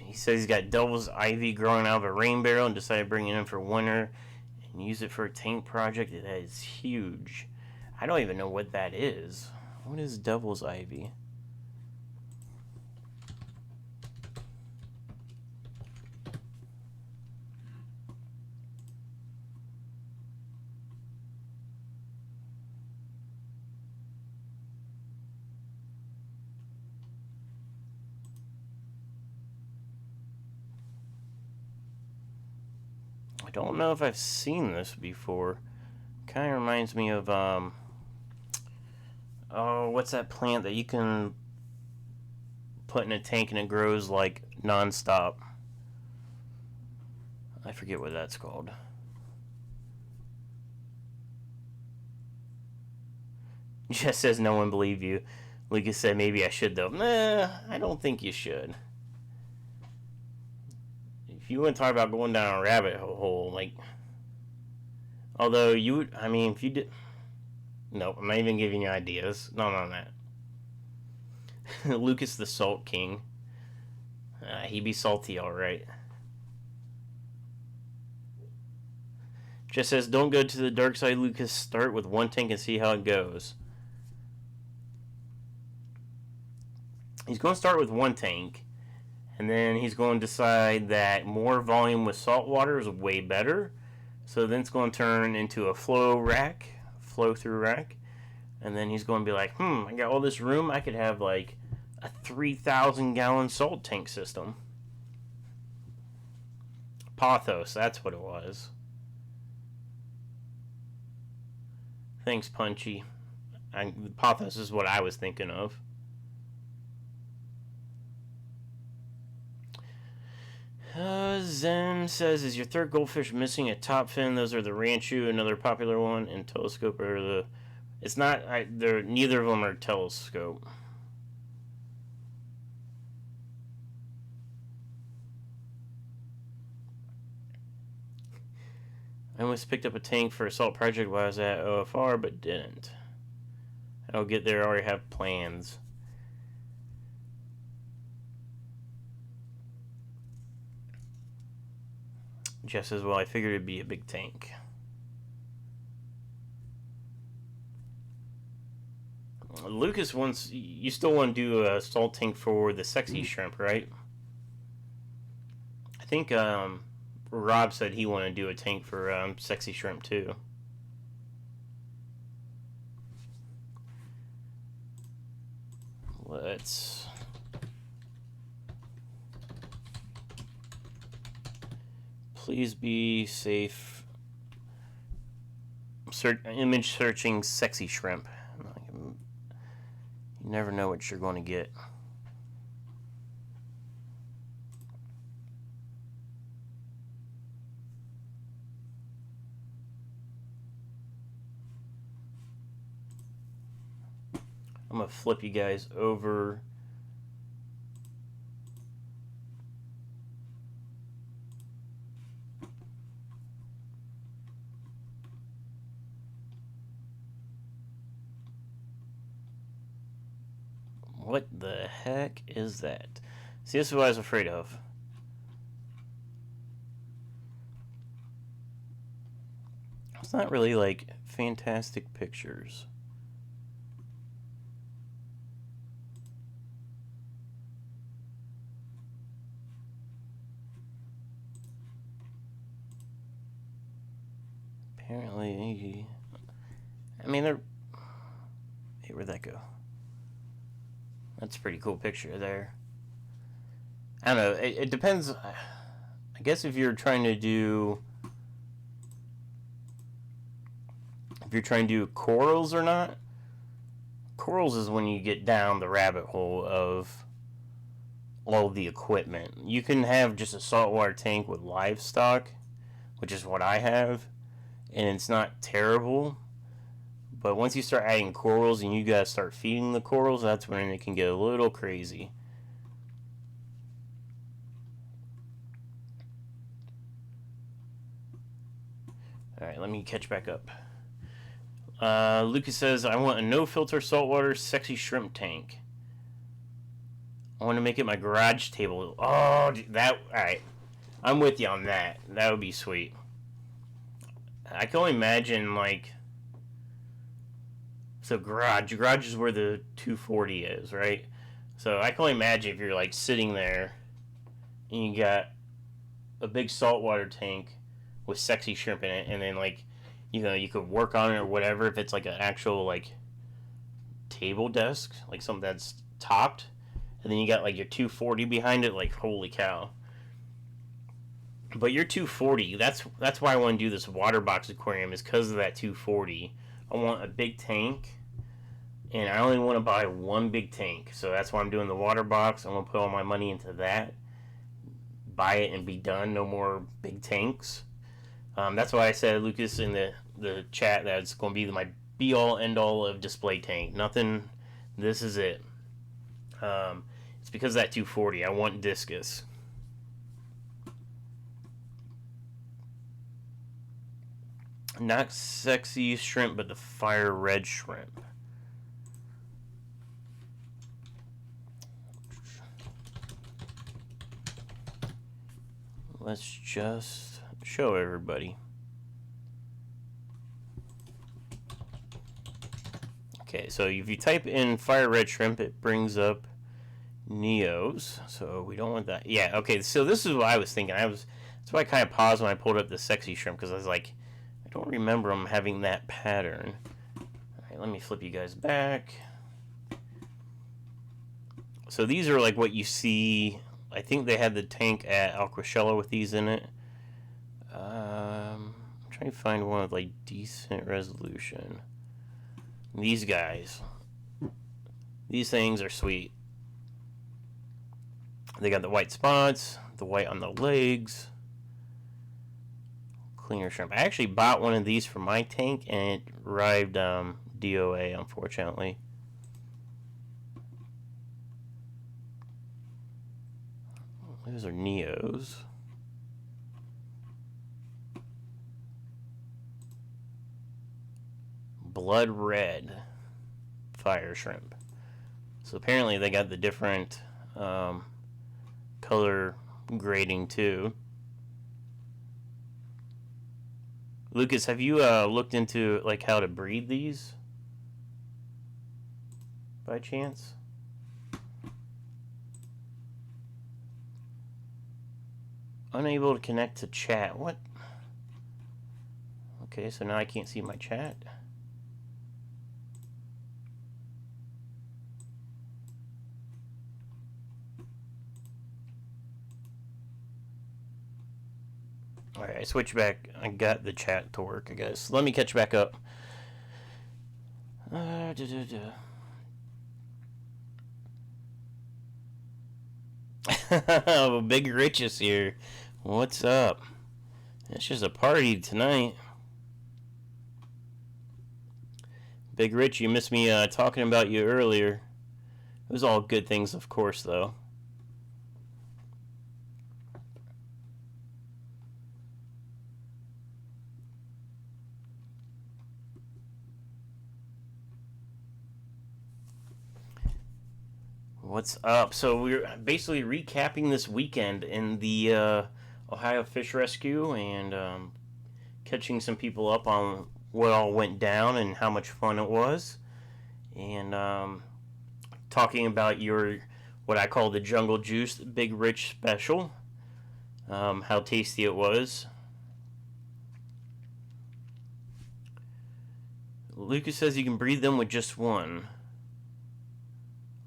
He says he's got Devil's Ivy growing out of a rain barrel and decided to bring it in for winter and use it for a tank project. That is huge. I don't even know what that is. What is Devil's Ivy? I don't know if I've seen this before. Kind of reminds me of oh, what's that plant that you can put in a tank and it grows like non-stop? I forget what that's called. Jess says no one believe you. Lucas said maybe I should though. Nah, I don't think you should. If you want to talk about going down a rabbit hole, like, Although you would, I mean, if you did, no, I'm not even giving you ideas. Not on that. Lucas the Salt King. He be salty, all right. Just says, don't go to the dark side, Lucas. Start with one tank and see how it goes. He's going to start with one tank, and then he's going to decide that more volume with salt water is way better. So then it's going to turn into a flow through rack, and then he's going to be like, I got all this room. I could have like a 3,000-gallon salt tank system. Pothos, that's what it was. Thanks, Punchy. Pothos is what I was thinking of. Zen says, is your third goldfish missing a top fin? Those are the Ranchu, another popular one, and Telescope are the... It's not... they're neither of them are Telescope. I almost picked up a tank for a salt project while I was at OFR, but didn't. I'll get there. I already have plans. Jeff says, well, I figured it'd be a big tank. Lucas wants... You still want to do a salt tank for the sexy shrimp, right? I think Rob said he wanted to do a tank for sexy shrimp, too. Let's... Please be safe. Image searching sexy shrimp. You never know what you're going to get. I'm going to flip you guys over. What the heck is that? See, this is what I was afraid of. It's not really like fantastic pictures. Apparently, I mean, they're... Hey, where'd that go? That's a pretty cool picture there. I don't know. It depends. I guess if you're trying to do... If you're trying to do corals or not. Corals is when you get down the rabbit hole of all the equipment. You can have just a saltwater tank with livestock, which is what I have, and it's not terrible. But once you start adding corals and you gotta start feeding the corals, that's when it can get a little crazy. Alright, let me catch back up. Lucas says, I want a no-filter saltwater sexy shrimp tank. I want to make it my garage table. Oh, that... Alright. I'm with you on that. That would be sweet. I can only imagine, like... So garage is where the 240 is, right? So I can only imagine if you're, like, sitting there and you got a big saltwater tank with sexy shrimp in it, and then, like, you know, you could work on it or whatever if it's like an actual like table desk, like something that's topped, and then you got like your 240 behind it. Like, holy cow! But your 240, that's why I want to do this water box aquarium, is because of that 240. I want a big tank, and I only want to buy one big tank, so that's why I'm doing the water box. I'm gonna put all my money into that, buy it and be done. No more big tanks. That's why I said, Lucas, in the chat, that it's going to be my be-all, end-all of display tank. Nothing, this is it. It's because of that 240. I want discus. Not sexy shrimp, but the fire red shrimp. Let's just show everybody. Okay, so if you type in fire red shrimp, it brings up Neos. So we don't want that. Yeah, okay, so this is what I was thinking. That's why I kind of paused when I pulled up the sexy shrimp, because I was like, I don't remember them having that pattern. Alright, let me flip you guys back. So these are like what you see. I think they had the tank at Alquicella with these in it. I'm trying to find one with like decent resolution. These guys. These things are sweet. They got the white spots, the white on the legs. Cleaner shrimp. I actually bought one of these for my tank and it arrived DOA, unfortunately. Those are Neos. Blood red fire shrimp. So apparently they got the different color grading too. Lucas, have you looked into like how to breed these by chance? Unable to connect to chat. What? Okay, so now I can't see my chat. Alright, I switched back. I got the chat to work, I guess. Let me catch back up. Oh, Big Rich is here. What's up? It's just a party tonight. Big Rich, you missed me talking about you earlier. It was all good things, of course, though. What's up? So we're basically recapping this weekend in the Ohio Fish Rescue and catching some people up on what all went down and how much fun it was, and talking about your what I call the Jungle Juice Big Rich Special, how tasty it was. Lucas says you can breed them with just one.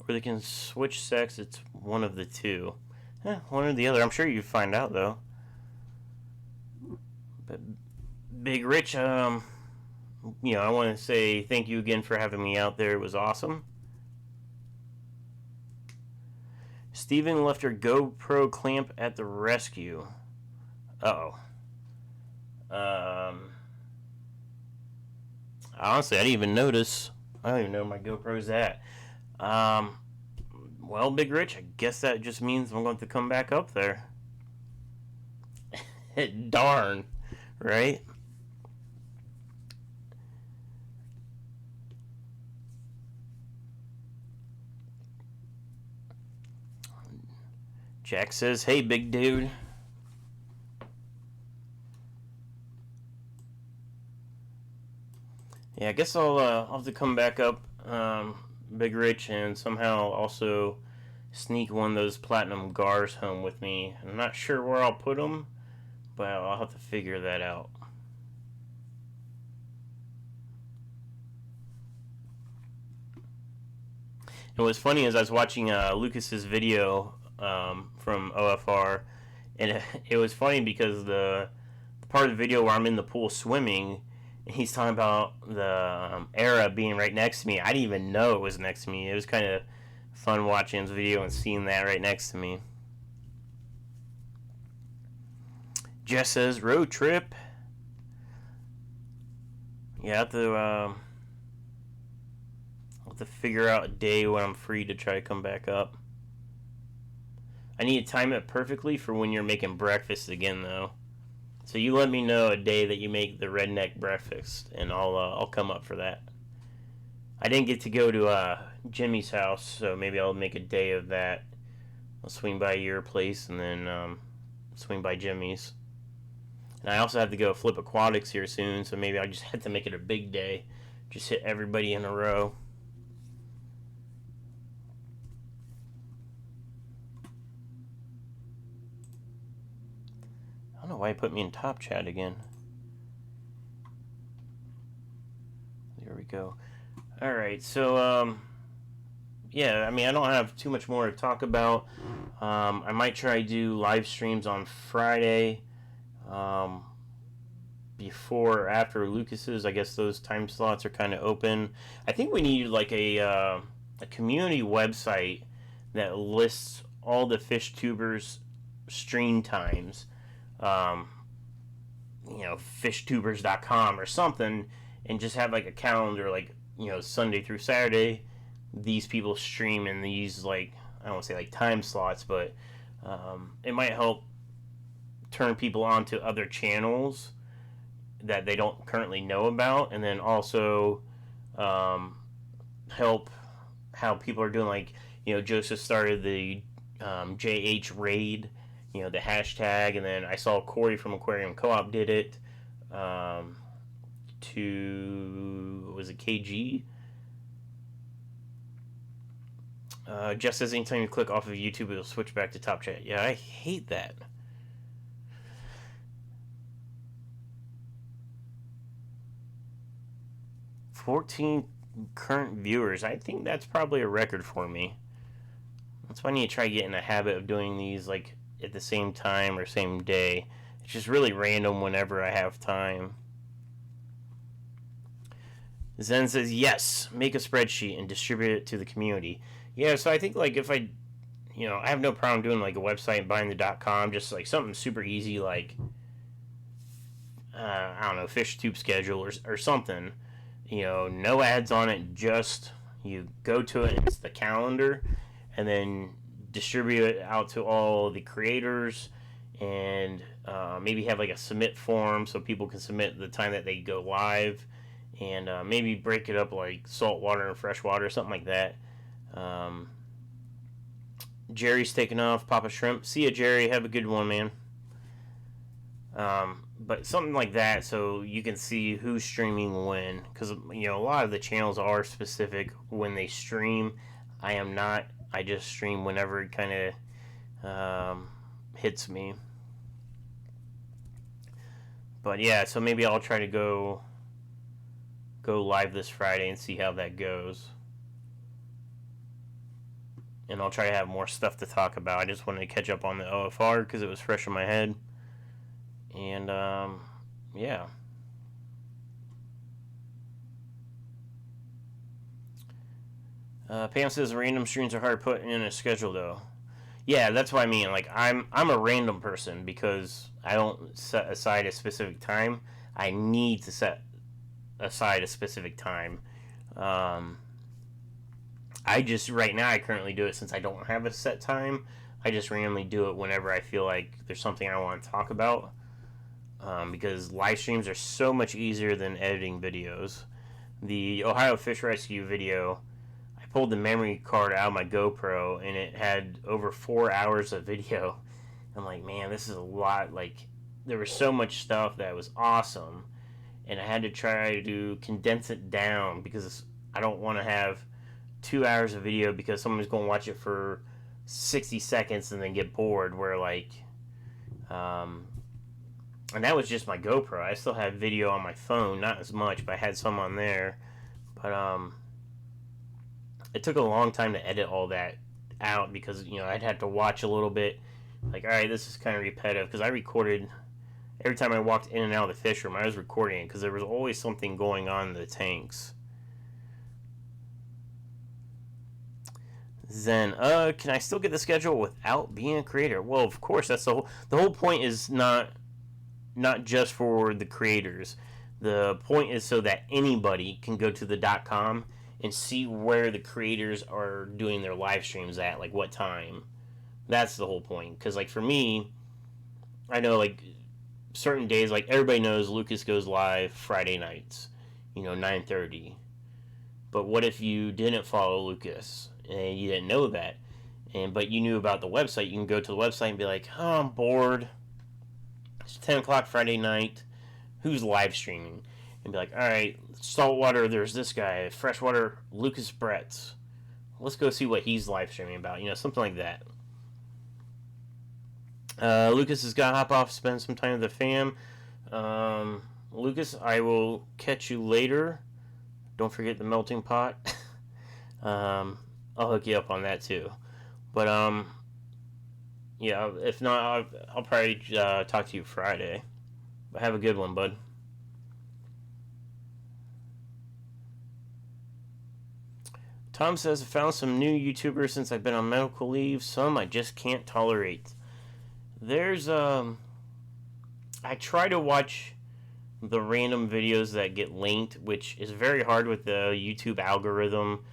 Or they can switch sex, it's one of the two. One or the other. I'm sure you'd find out, though. But Big Rich, I want to say thank you again for having me out there. It was awesome. Steven left her GoPro clamp at the rescue. Uh-oh. Honestly, I didn't even notice. I don't even know where my GoPro's at. Well, Big Rich, I guess that just means I'm going to come back up there. Darn, right? Jack says, hey, big dude. Yeah, I guess I'll have to come back up, Big Rich, and somehow also sneak one of those platinum gars home with me. I'm not sure where I'll put them, but I'll have to figure that out. And what's funny is I was watching Lucas's video from OFR, and it was funny because the part of the video where I'm in the pool swimming, and he's talking about the Era being right next to me. I didn't even know it was next to me. It was kind of fun watching his video and seeing that right next to me. Jess says, road trip. Yeah, I have to figure out a day when I'm free to try to come back up. I need to time it perfectly for when you're making breakfast again, though. So you let me know a day that you make the redneck breakfast, and I'll come up for that. I didn't get to go to Jimmy's house, so maybe I'll make a day of that. I'll swing by your place and then swing by Jimmy's. And I also have to go flip aquatics here soon, so maybe I just have to make it a big day. Just hit everybody in a row. I don't know why he put me in top chat again. There we go. Alright, so, yeah, I mean, I don't have too much more to talk about. I might try to do live streams on Friday. Before or after Lucas's. I guess those time slots are kind of open. I think we need like a community website that lists all the fish tubers stream times. Fishtubers.com or something, and just have like a calendar, like, Sunday through Saturday, these people stream in these, like, I don't want to say like time slots, but it might help turn people on to other channels that they don't currently know about, and then also help how people are doing, like, Joseph started the JH Raid, the hashtag, and then I saw Corey from Aquarium Co-op did it to, was it KG? Jeff says anytime you click off of YouTube, it'll switch back to top chat. Yeah, I hate that. 14 current viewers. I think that's probably a record for me. That's why I need to try to get in the habit of doing these like at the same time or same day. It's just really random whenever I have time. Zen says, yes, make a spreadsheet and distribute it to the community. Yeah, so I think like if I have no problem doing like a website and buying the .com, just like something super easy like, I don't know, fish tube schedule or something. No ads on it, just you go to it and it's the calendar, and then distribute it out to all the creators, and maybe have like a submit form so people can submit the time that they go live, and maybe break it up like saltwater and freshwater, something like that. Jerry's taking off. Papa Shrimp. See ya, Jerry. Have a good one, man. But something like that, so you can see who's streaming when, because a lot of the channels are specific when they stream. I am not. I just stream whenever it kind of hits me. But yeah, so maybe I'll try to go live this Friday and see how that goes. And I'll try to have more stuff to talk about. I just wanted to catch up on the OFR because it was fresh in my head. And, yeah. Pam says random streams are hard to put in a schedule, though. Yeah, that's what I mean. Like, I'm a random person because I don't set aside a specific time. I need to set aside a specific time. I just, right now, I currently do it since I don't have a set time. I just randomly do it whenever I feel like there's something I want to talk about. Because live streams are so much easier than editing videos. The Ohio Fish Rescue video, I pulled the memory card out of my GoPro and it had over 4 hours of video. I'm like, man, this is a lot. Like, there was so much stuff that was awesome, and I had to try to condense it down because I don't want to have 2 hours of video because someone's going to watch it for 60 seconds and then get bored, where like and that was just my GoPro. I still had video on my phone, not as much, but I had some on there. But it took a long time to edit all that out because I'd have to watch a little bit. Like, all right, this is kind of repetitive because I recorded every time I walked in and out of the fish room. I was recording it because there was always something going on in the tanks. Zen, can I still get the schedule without being a creator? Well, of course. That's the whole point is not just for the creators. The point is so that anybody can go to the .com and see where the creators are doing their live streams at, like what time. That's the whole point. Because like for me, I know like certain days, like everybody knows Lucas goes live Friday nights, 9:30. But what if you didn't follow Lucas and you didn't know that? But you knew about the website. You can go to the website and be like, oh, I'm bored. It's 10 o'clock Friday night. Who's live streaming? And be like, all right, saltwater, there's this guy. Freshwater, Lucas Bretz. Let's go see what he's live streaming about. Something like that. Lucas has got to hop off, spend some time with the fam. Lucas, I will catch you later. Don't forget the melting pot. I'll hook you up on that too. But yeah, if not, I'll probably talk to you Friday. But have a good one, bud. Tom says, I found some new YouTubers since I've been on medical leave. Some I just can't tolerate. There's I try to watch the random videos that get linked, which is very hard with the YouTube algorithm.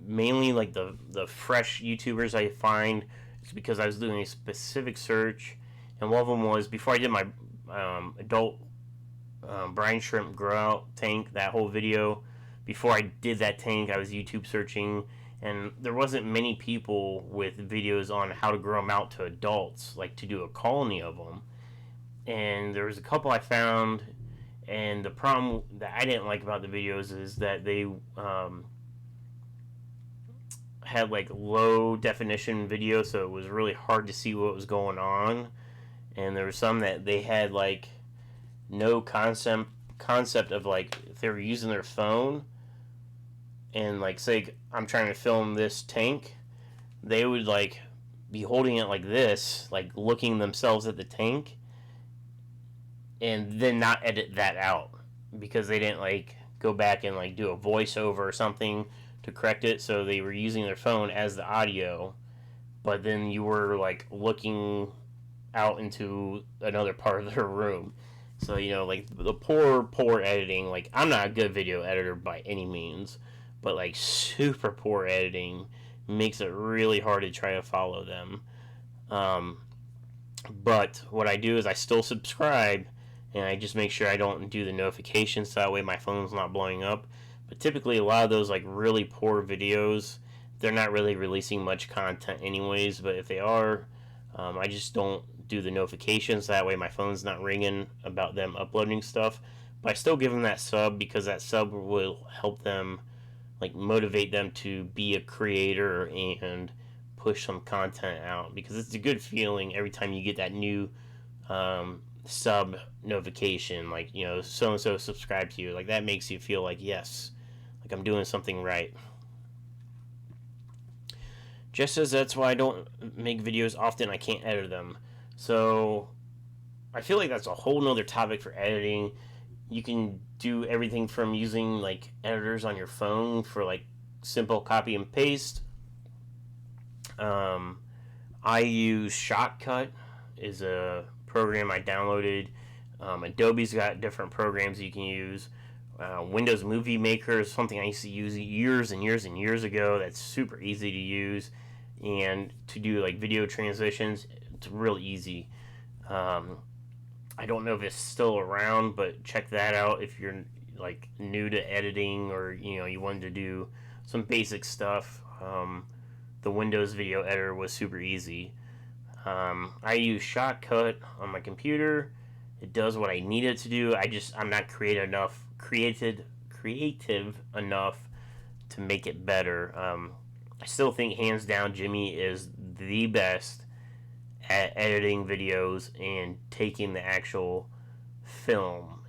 Mainly like the fresh YouTubers I find. It's because I was doing a specific search, and one of them was before I did my adult brine shrimp grow out tank, that whole video. Before I did that tank, I was YouTube searching, and there wasn't many people with videos on how to grow them out to adults, like to do a colony of them. And there was a couple I found, and the problem that I didn't like about the videos is that they had like low definition video, so it was really hard to see what was going on. And there were some that they had like no concept of, like, if they were using their phone and, like, say I'm trying to film this tank, they would like be holding it like this, like looking themselves at the tank, and then not edit that out because they didn't like go back and like do a voiceover or something to correct it. So they were using their phone as the audio, but then you were like looking out into another part of their room. So, like the poor editing. Like, I'm not a good video editor by any means, but like super poor editing makes it really hard to try to follow them. But what I do is I still subscribe, and I just make sure I don't do the notifications so that way my phone's not blowing up. But typically a lot of those like really poor videos, they're not really releasing much content anyways, but if they are, I just don't do the notifications, that way my phone's not ringing about them uploading stuff. But I still give them that sub because that sub will help them, like, motivate them to be a creator and push some content out, because it's a good feeling every time you get that new sub notification, like, so and so subscribe to you. Like, that makes you feel like, yes, like I'm doing something right. Jess says that's why I don't make videos often. I can't edit them. So I feel like that's a whole nother topic for editing. You can do everything from using like editors on your phone for like simple copy and paste. I use Shotcut, is a program I downloaded. Adobe's got different programs you can use. Windows Movie Maker is something I used to use years and years and years ago. That's super easy to use, and to do like video transitions, it's real easy. I don't know if it's still around, but check that out if you're like new to editing, or you wanted to do some basic stuff. The Windows Video Editor was super easy. I use Shotcut on my computer. It does what I need it to do. I'm not creative enough to make it better. I still think hands down Jimmy is the best at editing videos and taking the actual film.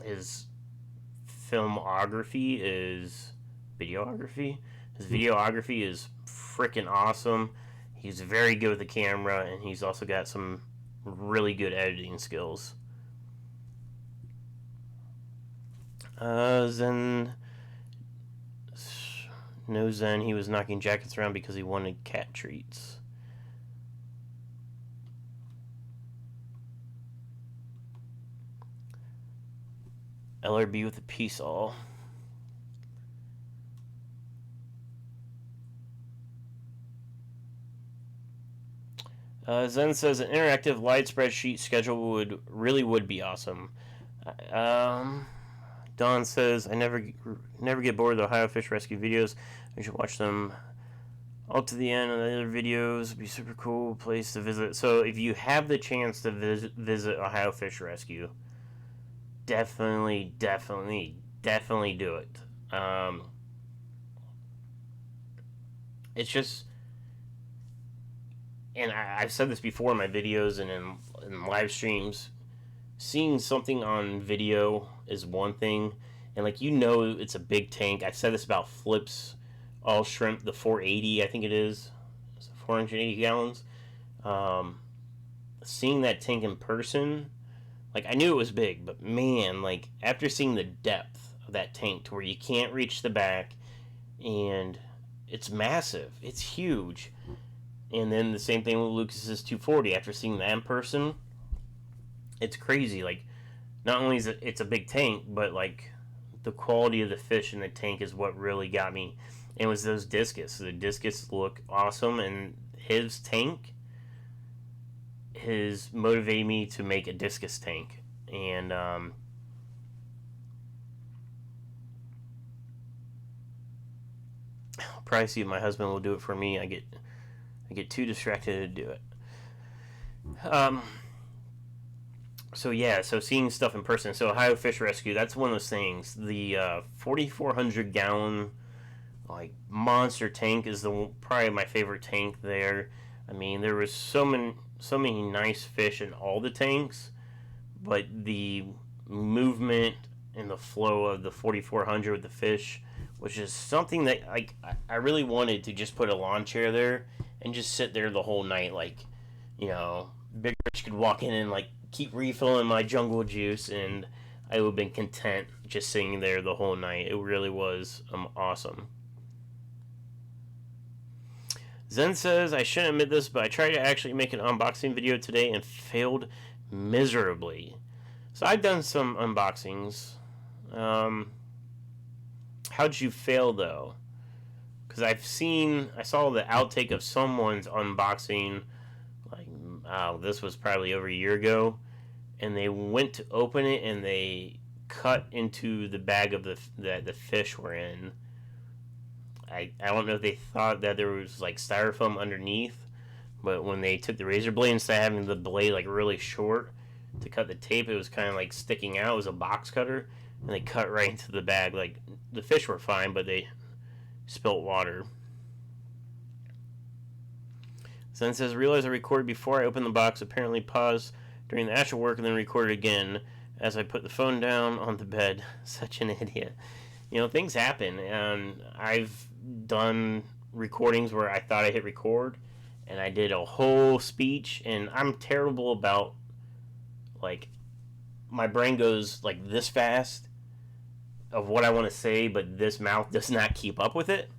His filmography is videography. His videography is freaking awesome. He's very good with the camera, and he's also got some really good editing skills. Zen. No Zen, he was knocking jackets around because he wanted cat treats. LRB with a peace all. Zen says an interactive light spreadsheet schedule would be awesome. Um, Don says I never get bored of the Ohio Fish Rescue videos. I should watch them all to the end, and the other videos would be super cool place to visit. So if you have the chance to visit Ohio Fish Rescue, definitely do it. It's just, and I've said this before in my videos and in live streams, seeing something on video is one thing, and like it's a big tank. I've said this about Flips All Shrimp, the 480, I think it is. It's 480 gallons. Um, Seeing that tank in person, like I knew it was big, but man, like after seeing the depth of that tank to where you can't reach the back, and it's massive, it's huge. And then the same thing with Lucas's 240. After seeing that in person, it's crazy. Like, not only is it's a big tank, but like the quality of the fish in the tank is what really got me. And it was those discus. The discus look awesome, and his tank has motivated me to make a discus tank. And I'll probably see if my husband will do it for me. I get too distracted to do it. So yeah, so seeing stuff in person. So Ohio Fish Rescue, that's one of those things. The 4,400 gallon like monster tank is probably my favorite tank there. I mean, there was so many nice fish in all the tanks, but the movement and the flow of the 4,400 with the fish was just something that like I really wanted to just put a lawn chair there and just sit there the whole night. Like, Big Rich could walk in and like keep refilling my jungle juice, and I would have been content just sitting there the whole night. It really was awesome. Zen says, I shouldn't admit this, but I tried to actually make an unboxing video today and failed miserably. So I've done some unboxings. How'd you fail though? Because I saw the outtake of someone's unboxing, like, this was probably over a year ago, and they went to open it and they cut into the bag of that the fish were in. I don't know if they thought that there was like styrofoam underneath, but when they took the razor blade, instead of having the blade like really short to cut the tape, it was kind of like sticking out. It was a box cutter, and they cut right into the bag. Like, the fish were fine, but they spilt water. Zen says, realize I recorded before I opened the box, apparently paused during the actual work and then recorded again as I put the phone down on the bed. Such an idiot. Things happen, and I've done recordings where I thought I hit record and I did a whole speech, and I'm terrible about, like, my brain goes like this fast of what I want to say, but this mouth does not keep up with it.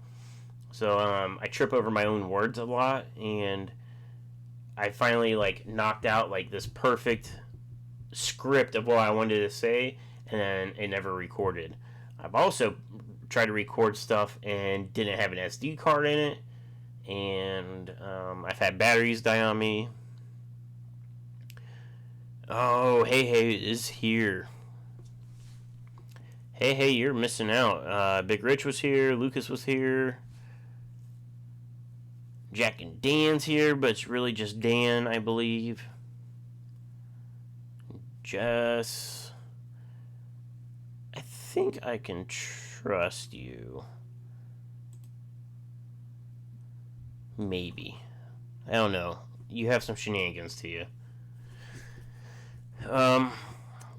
So I trip over my own words a lot, and I finally like knocked out like this perfect script of what I wanted to say, and then it never recorded. I've also tried to record stuff and didn't have an SD card in it, and I've had batteries die on me. Oh, hey is here. Hey, you're missing out. Big Rich was here, Lucas was here, Jack and Dan's here, but it's really just Dan, I believe. Jess, I think I can trust you. Maybe. I don't know. You have some shenanigans to you.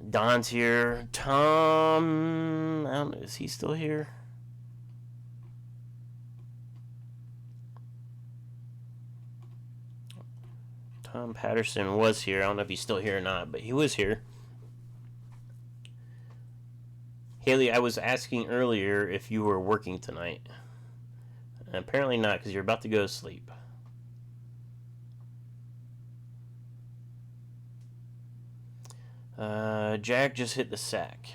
Don's here. Tom, I don't know, is he still here? Tom Patterson was here. I don't know if he's still here or not, but he was here. Haley, I was asking earlier if you were working tonight. Apparently not, because you're about to go to sleep. Jack just hit the sack.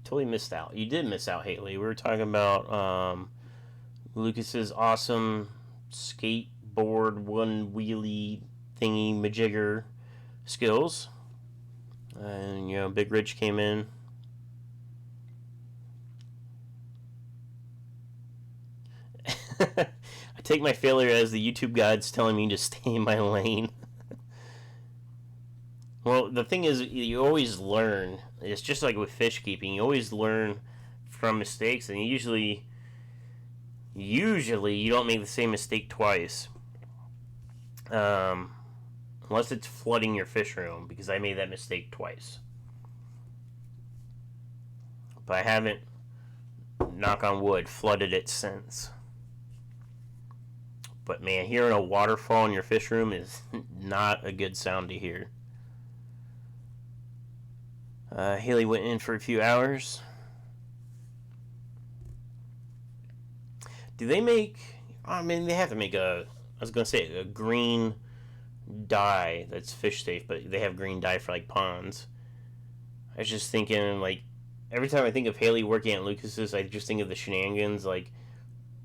Totally missed out. You did miss out, Haley. We were talking about Lucas's awesome skateboard one wheelie thingy majigger skills. And, you know, Big Rich came in. I take my failure as the YouTube gods telling me to stay in my lane. Well, the thing is, you always learn. It's just like with fish keeping. You always learn from mistakes, and usually you don't make the same mistake twice. Um, Unless it's flooding your fish room, because I made that mistake twice. But I haven't, knock on wood, flooded it since. But man, hearing a waterfall in your fish room is not a good sound to hear. Haley went in for a few hours. Do they make... I mean, they have to make I was going to say a green dye that's fish safe, but they have green dye for like ponds. I was just thinking, like, every time I think of Haley working at Lucas's, I just think of the shenanigans, like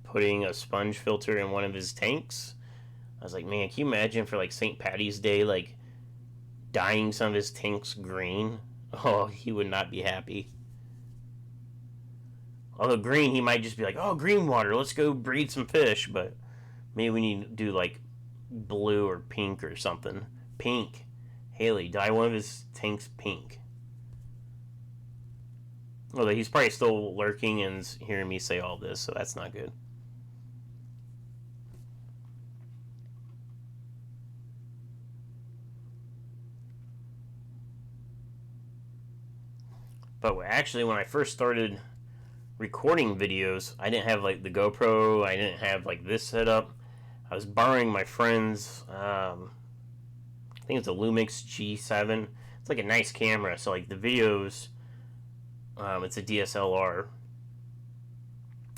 putting a sponge filter in one of his tanks. I was like, man, can you imagine for like St. Patty's Day, like dyeing some of his tanks green? Oh, he would not be happy. Although green, he might just be like, oh, green water, let's go breed some fish. But maybe we need to do like blue or pink or something. Pink. Haley, dye one of his tanks pink. Although he's probably still lurking and hearing me say all this, so that's not good. But actually, when I first started recording videos, I didn't have like the GoPro. I didn't have like this set up. I was borrowing my friend's. I think it's a Lumix G7. It's like a nice camera. So like the videos, it's a DSLR.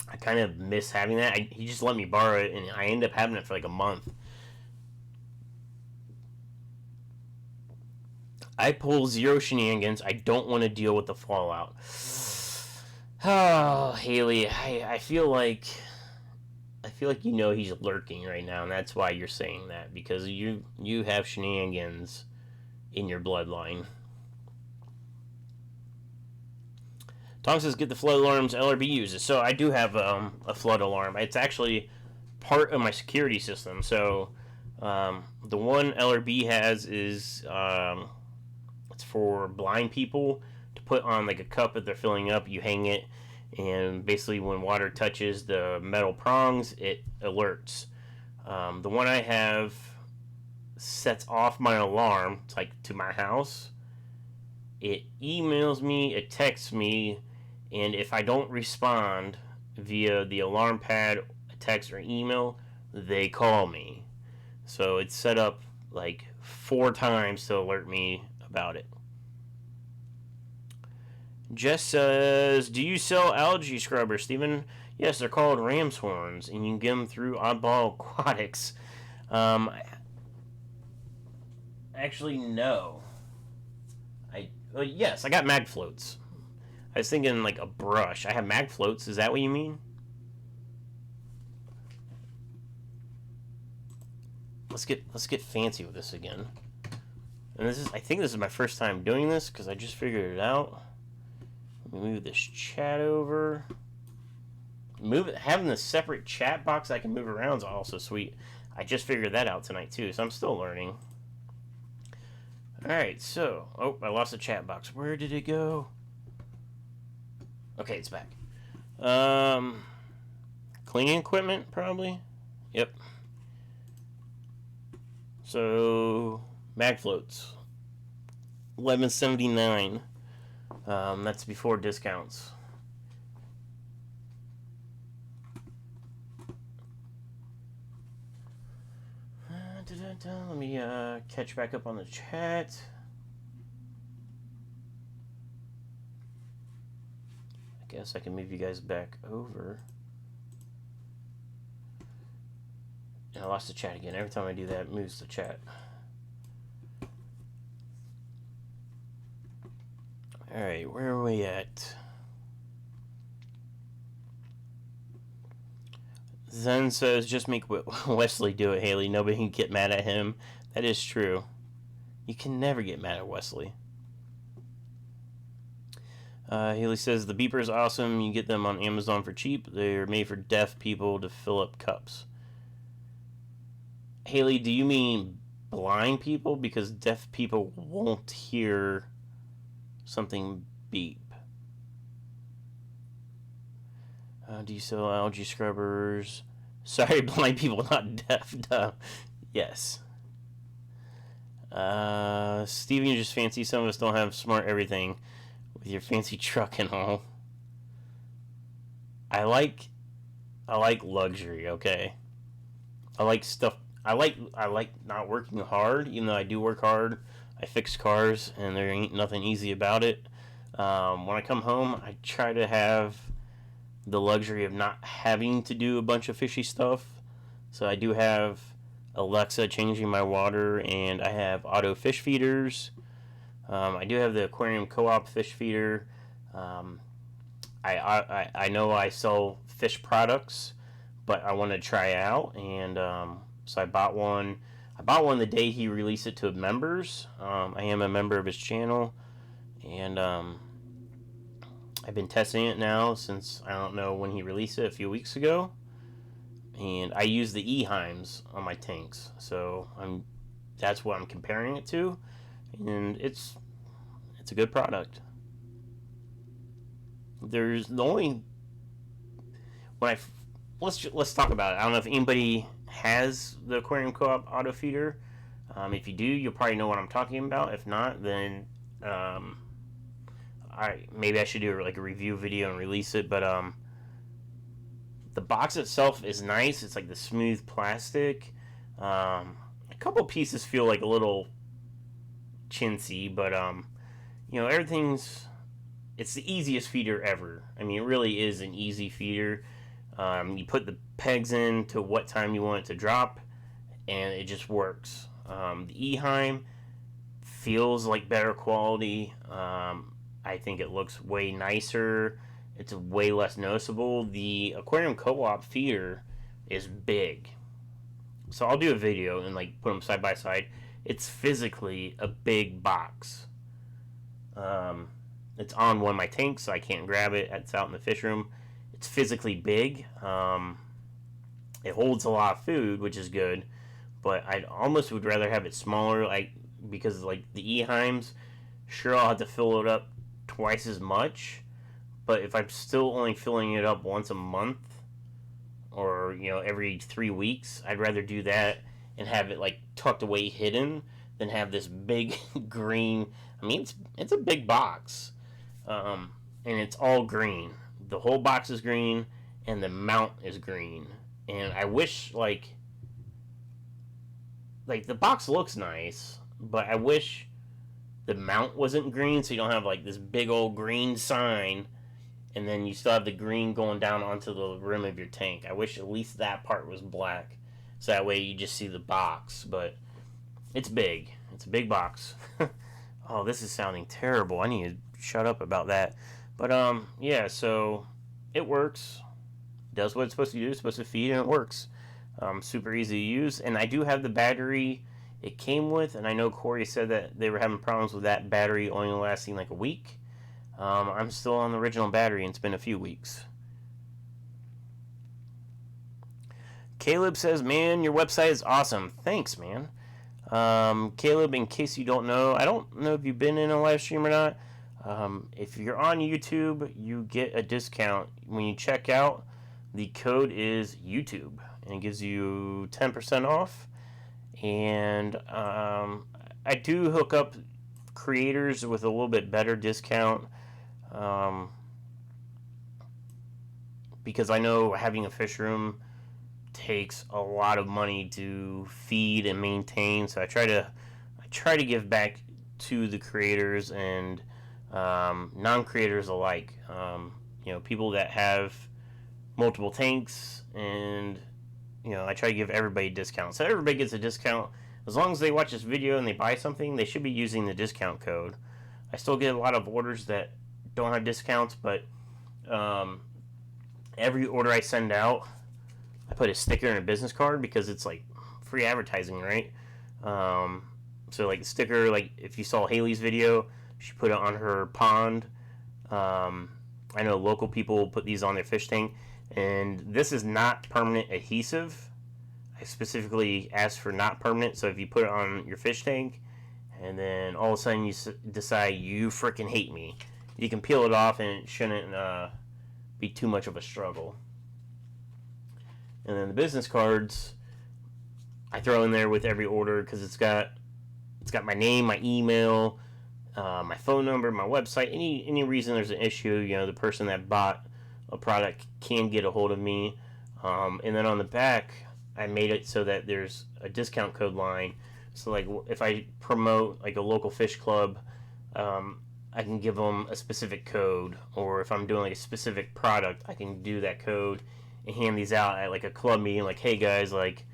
I kind of miss having that. He just let me borrow it, and I ended up having it for like a month. I pull zero shenanigans. I don't want to deal with the fallout. Oh, Haley, I feel like you know he's lurking right now, and that's why you're saying that, because you have shenanigans in your bloodline. Tom says get the flood alarms LRB uses. So I do have a flood alarm. It's actually part of my security system. So the one LRB has is it's for blind people to put on like a cup that they're filling up. You hang it, and basically when water touches the metal prongs, it alerts. The one I have sets off my alarm. It's like to my house. It emails me, it texts me, and if I don't respond via the alarm pad, text, or email, they call me. So it's set up like 4 times to alert me about it. Jess says, do you sell algae scrubbers, Steven? Yes, they're called ram's horns, and you can get them through Oddball Aquatics. Actually, no. Yes, I got mag floats. I was thinking like a brush. I have mag floats. Is that what you mean? Let's get fancy with this again. And I think this is my first time doing this because I just figured it out. Let me move this chat over. Having a separate chat box I can move around is also sweet. I just figured that out tonight too, so I'm still learning. Alright, so... Oh, I lost the chat box. Where did it go? Okay, it's back. Cleaning equipment, probably? Yep. So... Mag floats. $11.79. That's before discounts. Let me catch back up on the chat. I guess I can move you guys back over. And I lost the chat again. Every time I do that, it moves the chat. Alright, where are we at? Zen says, just make Wesley do it, Haley. Nobody can get mad at him. That is true. You can never get mad at Wesley. Haley says, the beeper is awesome. You get them on Amazon for cheap. They're made for deaf people to fill up cups. Haley, do you mean blind people? Because deaf people won't hear something beep. Do you sell algae scrubbers? Sorry, blind people, not deaf. Duh. Yes. Steven, you're just fancy. Some of us don't have smart everything with your fancy truck and all. I like luxury, okay? I like stuff. I like not working hard, even though I do work hard. I fix cars, and there ain't nothing easy about it. When I come home, I try to have the luxury of not having to do a bunch of fishy stuff. So I do have Alexa changing my water, and I have auto fish feeders. I do have the aquarium co-op fish feeder. I know I sell fish products, but I want to try it out, and so I bought one. I bought one the day he released it to members. I am a member of his channel, and I've been testing it now since, I don't know when he released it, a few weeks ago. And I use the Eheims on my tanks, so that's what I'm comparing it to, and it's a good product. There's the only let's talk about it. I don't know if anybody has the Aquarium Co-op auto feeder. If you do, you'll probably know what I'm talking about. If not, then maybe I should do like a review video and release it. But the box itself is nice. It's like the smooth plastic. A couple pieces feel like a little chintzy, but it's the easiest feeder ever. I mean, it really is an easy feeder. You put the pegs in to what time you want it to drop, and it just works. The Eheim feels like better quality. I think it looks way nicer. It's way less noticeable. The Aquarium Co-op feeder is big. So I'll do a video and like put them side by side. It's physically a big box. It's on one of my tanks, so I can't grab it. It's out in the fish room. It's physically big. It holds a lot of food, which is good. But I almost would rather have it smaller, because like the Eheims, sure, I'll have to fill it up twice as much. But if I'm still only filling it up once a month, or every 3 weeks, I'd rather do that and have it like tucked away, hidden, than have this big green. I mean, it's a big box, and it's all green. The whole box is green, and the mount is green. And I wish like the box looks nice, but I wish the mount wasn't green, so you don't have like this big old green sign, and then you still have the green going down onto the rim of your tank. I wish at least that part was black, so that way you just see the box. But it's big. It's a big box. Oh, this is sounding terrible. I need to shut up about that. But yeah, so it works. Does what it's supposed to do. It's supposed to feed, and it works. Super easy to use. And I do have the battery it came with, and I know Corey said that they were having problems with that battery only lasting like a week. I'm still on the original battery, and it's been a few weeks. Caleb says, man, your website is awesome. Thanks, man. Caleb, in case you don't know, I don't know if you've been in a live stream or not. If you're on YouTube, you get a discount. When you check out, the code is YouTube, and it gives you 10% off. And I do hook up creators with a little bit better discount, because I know having a fish room takes a lot of money to feed and maintain. So I try to give back to the creators and non-creators alike. People that have multiple tanks, and I try to give everybody discounts. So everybody gets a discount. As long as they watch this video and they buy something, they should be using the discount code. I still get a lot of orders that don't have discounts, but every order I send out, I put a sticker in a business card because it's like free advertising, right? So like the sticker, like if you saw Haley's video, she put it on her pond. I know local people put these on their fish tank, and this is not permanent adhesive. I specifically asked for not permanent, so if you put it on your fish tank, and then all of a sudden you decide you freaking hate me, you can peel it off, and it shouldn't be too much of a struggle. And then the business cards, I throw in there with every order because it's got my name, my email, my phone number, my website. Any reason there's an issue, the person that bought a product can get a hold of me. And then on the back, I made it so that there's a discount code line. So like if I promote like a local fish club, I can give them a specific code, or if I'm doing like a specific product, I can do that code and hand these out at like a club meeting. Like, hey guys, like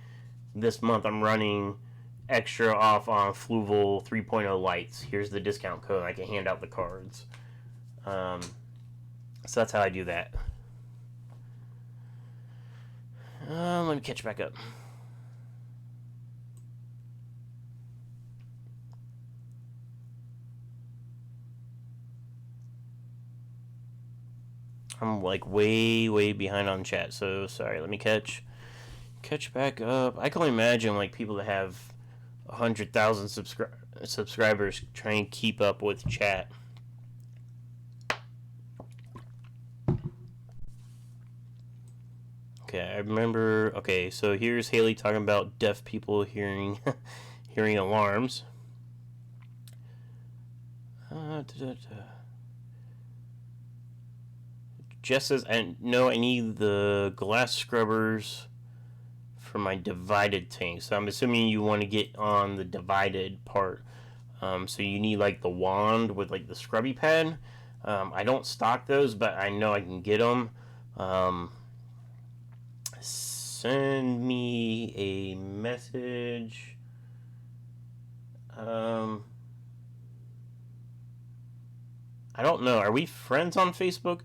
this month I'm running extra off on Fluval 3.0 lights. Here's the discount code. I can hand out the cards. So that's how I do that. Let me catch back up. I'm like way behind on chat, so sorry. Let me catch back up. I can only imagine like people that have 100,000 subscribers trying to keep up with chat. Okay, I remember. Okay, so here's Haley talking about deaf people hearing hearing alarms. Jess says, no, I need the glass scrubbers for my divided tank. So I'm assuming you want to get on the divided part. So you need like the wand with like the scrubby pad. I don't stock those, but I know I can get them. Send me a message. I don't know. Are we friends on Facebook?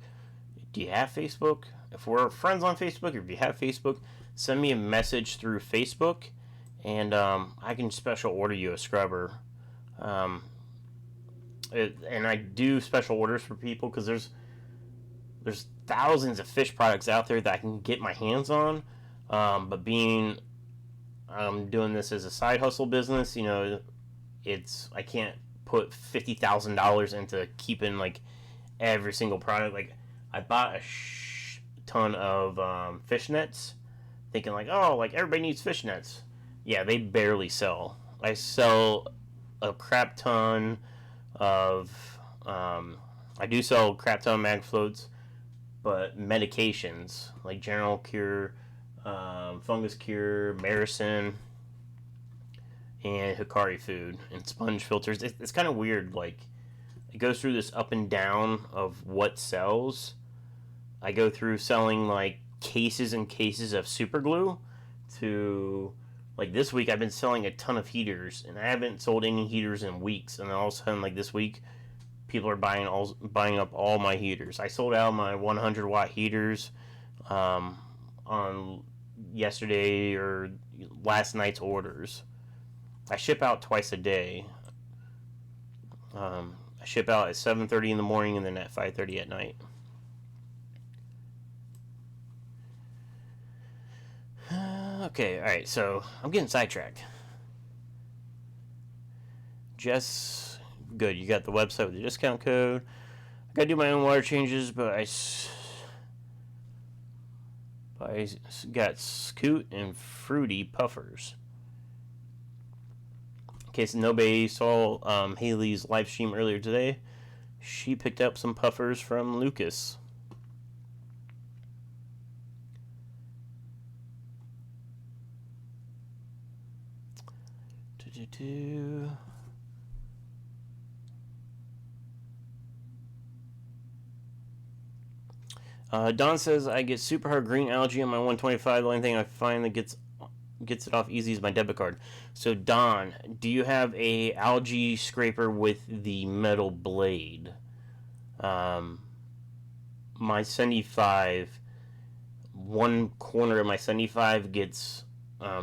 Do you have Facebook? If we're friends on Facebook, or if you have Facebook, send me a message through Facebook, and I can special order you a scrubber. And I do special orders for people because there's thousands of fish products out there that I can get my hands on. But being I'm doing this as a side hustle business, I can't put $50,000 into keeping like every single product. Like I bought a ton of fish nets, thinking like, oh, like everybody needs fish nets. Yeah, they barely sell. I sell a crap ton of. I do sell a crap ton of mag floats, but medications like General Cure, Fungus Cure, Maricin, and Hikari Food and sponge filters. It's kind of weird. Like it goes through this up and down of what sells. I go through selling like cases and cases of super glue to like this week I've been selling a ton of heaters, and I haven't sold any heaters in weeks, and then all of a sudden like this week people are buying up all my heaters. I sold out my 100 watt heaters on yesterday or last night's orders. I ship out twice a day. I ship out at 7:30 in the morning and then at 5:30 at night. Okay, alright, so I'm getting sidetracked. Jess, good, you got the website with the discount code. I gotta do my own water changes, but I got Scoot and Fruity puffers. In case nobody saw Haley's live stream earlier today, she picked up some puffers from Lucas. Don says I get super hard green algae on my 125. The only thing I find that gets it off easy is my debit card. So Don, do you have a algae scraper with the metal blade? My Sendy 5 one corner of my 75 gets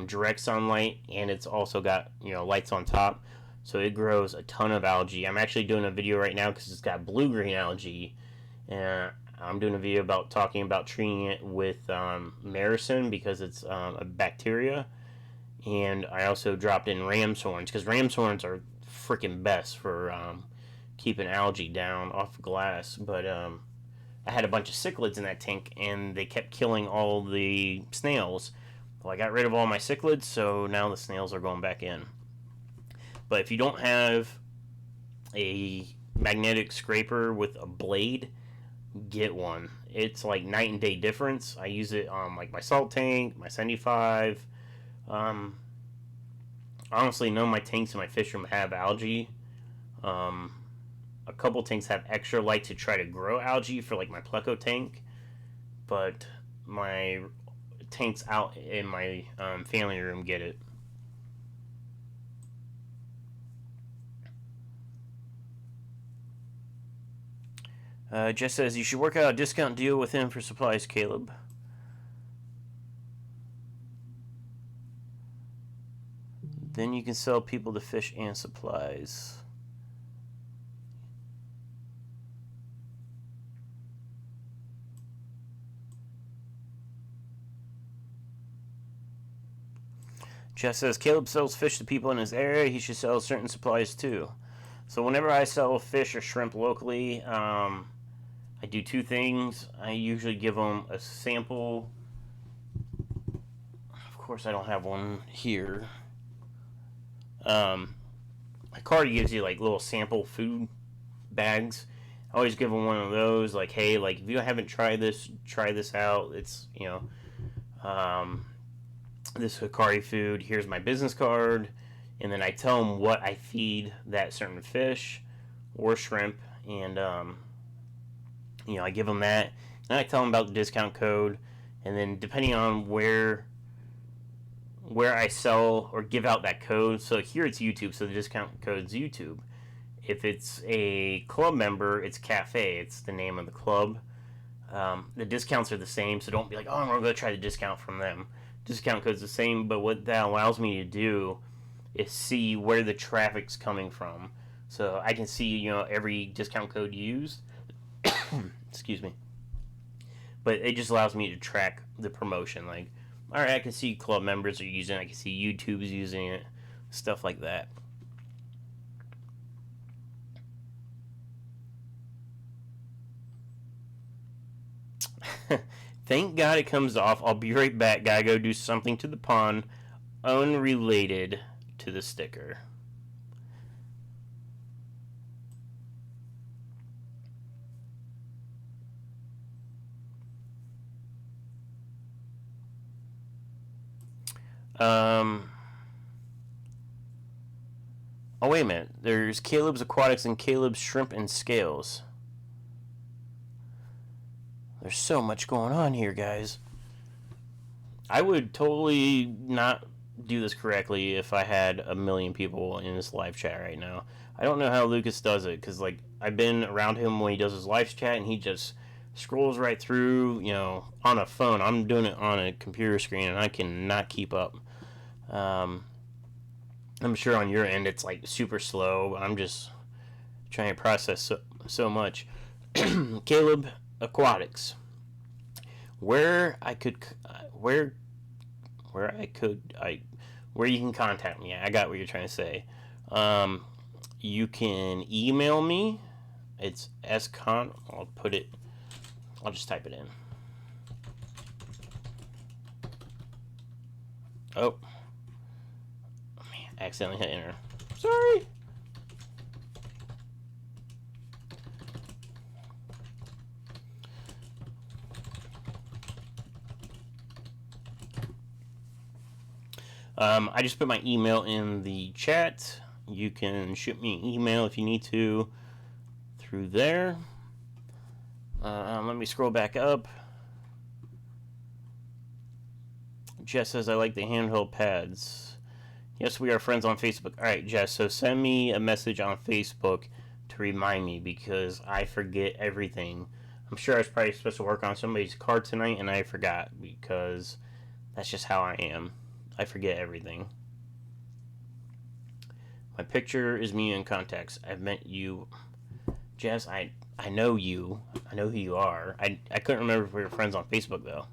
direct sunlight, and it's also got lights on top, so it grows a ton of algae. I'm actually doing a video right now because it's got blue-green algae, and I'm doing a video about talking about treating it with Maricin because it's a bacteria. And I also dropped in ram's horns because ram's horns are freaking best for keeping algae down off glass. But I had a bunch of cichlids in that tank, and they kept killing all the snails. Well, I got rid of all my cichlids, so now the snails are going back in. But if you don't have a magnetic scraper with a blade, get one. It's like night and day difference. I use it on like my salt tank, my 75. Honestly, none of my tanks in my fish room have algae. A couple tanks have extra light to try to grow algae for like my pleco tank, but my tanks out in my family room get it. Jess says you should work out a discount deal with him for supplies, Caleb. Then you can sell people the fish and supplies. Jess says Caleb sells fish to people in his area. He should sell certain supplies too. So whenever I sell fish or shrimp locally, I do two things. I usually give them a sample. Of course, I don't have one here. My card gives you like little sample food bags. I always give them one of those. Like, hey, like if you haven't tried this, try this out. It's this Hikari food. Here's my business card, and then I tell them what I feed that certain fish or shrimp, and I give them that, and I tell them about the discount code, and then depending on where I sell or give out that code. So here it's YouTube, so the discount code's YouTube. If it's a club member, it's Cafe. It's the name of the club. The discounts are the same, so don't be like, oh, I'm going to go try the discount from them. Discount code's the same, but what that allows me to do is see where the traffic's coming from. So I can see, every discount code used. Excuse me. But it just allows me to track the promotion. Like, all right, I can see club members are using it. I can see YouTube's using it. Stuff like that. Thank God it comes off. I'll be right back. Gotta go do something to the pond unrelated to the sticker. Oh, wait a minute. There's Caleb's Aquatics and Caleb's Shrimp and Scales. There's so much going on here, guys. I would totally not do this correctly if I had a million people in this live chat right now. I don't know how Lucas does it, because, like, I've been around him when he does his live chat, and he just scrolls right through, on a phone. I'm doing it on a computer screen, and I cannot keep up. I'm sure on your end it's, like, super slow. I'm just trying to process so much. Caleb Aquatics. Where you can contact me. I got what you're trying to say. You can email me. It's scon. I'll just type it in. Oh, man, I accidentally hit enter. Sorry. I just put my email in the chat. You can shoot me an email if you need to through there. Let me scroll back up. Jess says, I like the handheld pads. Yes, we are friends on Facebook. Alright, Jess, so send me a message on Facebook to remind me, because I forget everything. I'm sure I was probably supposed to work on somebody's car tonight, and I forgot because that's just how I am. I forget everything. My picture is me in contacts. I've met you, Jess. I know you. I know who you are. I couldn't remember if we were friends on Facebook though.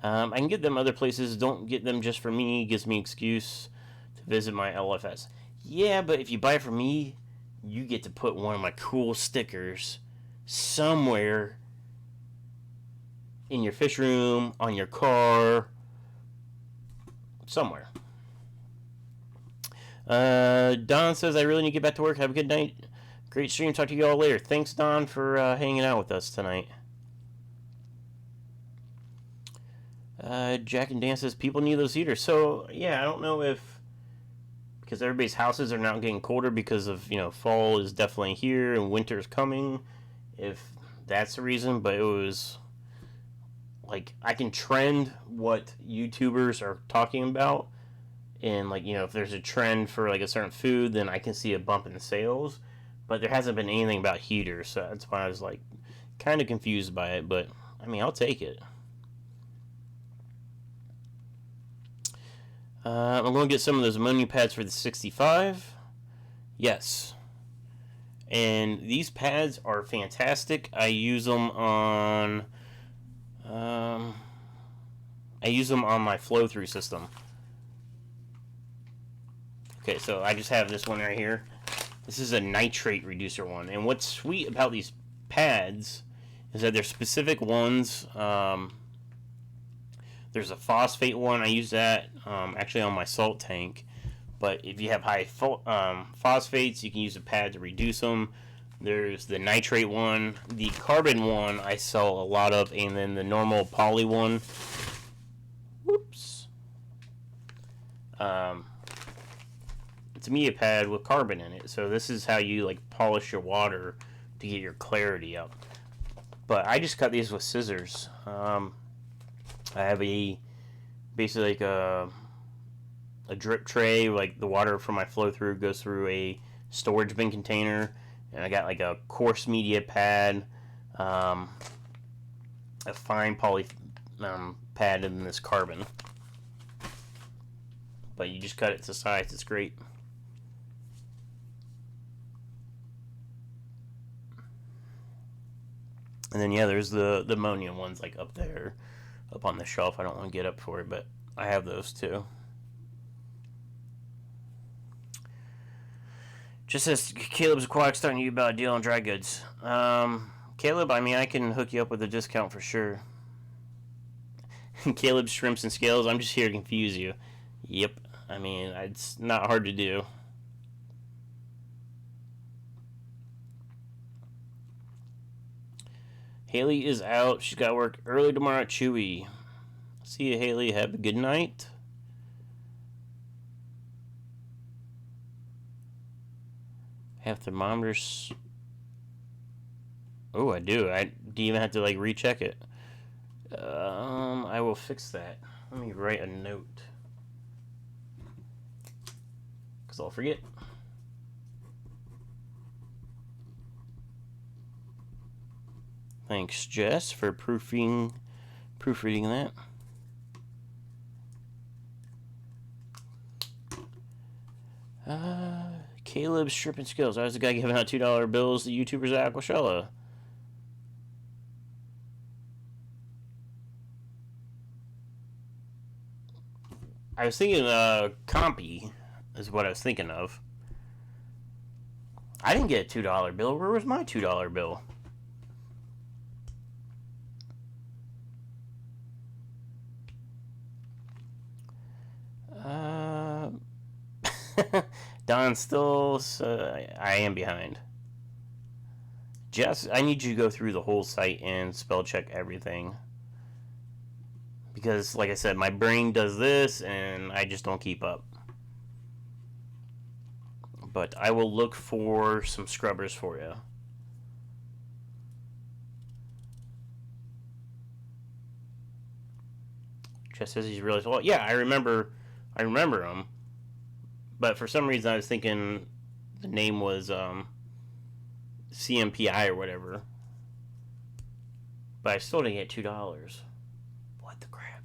I can get them other places. Don't get them just for me. Gives me excuse to visit my LFS. Yeah, but if you buy it from me, you get to put one of my cool stickers somewhere in your fish room, on your car, somewhere. Don says, I really need to get back to work. Have a good night. Great stream. Talk to you all later. Thanks, Don, for hanging out with us tonight. Jack and Dan says, people need those heaters. So, yeah, I don't know if, because everybody's houses are now getting colder because of, fall is definitely here and winter is coming, if that's the reason, but it was, like, I can trend what YouTubers are talking about, and, like, if there's a trend for, like, a certain food, then I can see a bump in sales, but there hasn't been anything about heaters, so that's why I was, like, kind of confused by it, but, I mean, I'll take it. I'm going to get some of those ammonia pads for the 65. Yes. And these pads are fantastic. I use them on my flow through system. Okay, so I just have this one right here. This is a nitrate reducer one. And what's sweet about these pads is that they're specific ones. There's a phosphate one. I use that actually on my salt tank. But if you have high phosphates, you can use a pad to reduce them. There's the nitrate one. The carbon one I sell a lot of. And then the normal poly one. Whoops. It's a media pad with carbon in it. So this is how you like polish your water to get your clarity up. But I just cut these with scissors. I have basically like a drip tray, like the water from my flow through goes through a storage bin container, and I got like a coarse media pad, a fine poly pad, and this carbon. But you just cut it to size. It's great. And then yeah, there's the ammonia ones like up there. Up on the shelf. I don't want to get up for it, but I have those too. Just as Caleb's Aquatics starting to you about a deal on dry goods. Caleb, I mean, I can hook you up with a discount for sure. Caleb's Shrimps and Scales, I'm just here to confuse you. Yep, I mean, it's not hard to do. Haley is out. She's got to work early tomorrow at Chewy. See you, Haley. Have a good night. Have thermometers. Oh, I do. Do you even have to like recheck it? I will fix that. Let me write a note. Because I'll forget. Thanks, Jess, for proofreading that. Caleb's Shrimp and Skills. I was the guy giving out $2 bills to YouTubers at Aquashella. I was thinking Compy is what I was thinking of. I didn't get a $2 bill. Where was my $2 bill? Don still, I am behind. Jess, I need you to go through the whole site and spell check everything. Because, like I said, my brain does this and I just don't keep up. But I will look for some scrubbers for you. Jess says he's really well. Yeah, I remember him. But for some reason, I was thinking the name was CMPI or whatever. But I still didn't get $2. What the crap?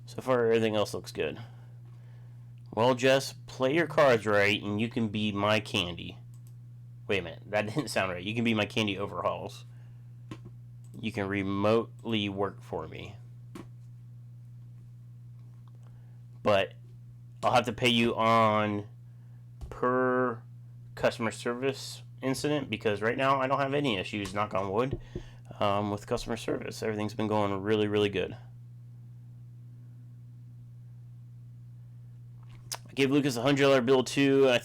So far, everything else looks good. Well, Jess, play your cards right, and you can be my candy. Wait a minute, that didn't sound right. You can be my candy overhauls. You can remotely work for me. But I'll have to pay you on per customer service incident, because right now I don't have any issues, knock on wood, with customer service. Everything's been going really, really good. I gave Lucas a $100 bill too. I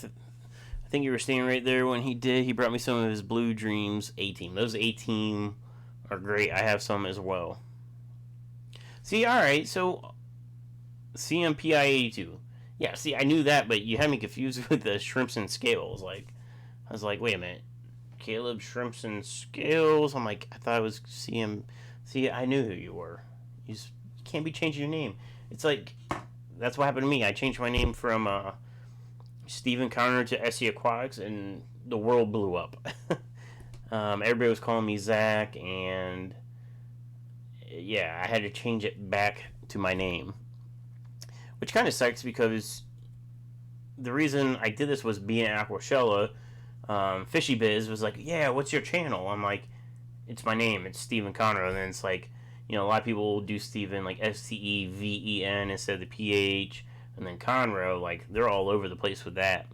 think you were standing right there when he did. He brought me some of his Blue Dreams A-Team. Those A-Team are great. I have some as well. See, alright, so CMPI 82. Yeah, see, I knew that, but you had me confused with the Shrimps and Scales. Like, I was like, wait a minute. Caleb Shrimps and Scales? I'm like, I thought it was CM. See, I knew who you were. You can't be changing your name. It's like, that's what happened to me. I changed my name from Stephen Conner to SC Aquatics, and the world blew up. Everybody was calling me Zach, and yeah, I had to change it back to my name. Which kind of sucks, because the reason I did this was being at Aquashella. Fishy Biz was like, yeah, what's your channel? I'm like, it's my name, it's Stephen Conner. And then it's like, you know, a lot of people do Stephen like Steven instead of the PH. And then Conroe, like, they're all over the place with that.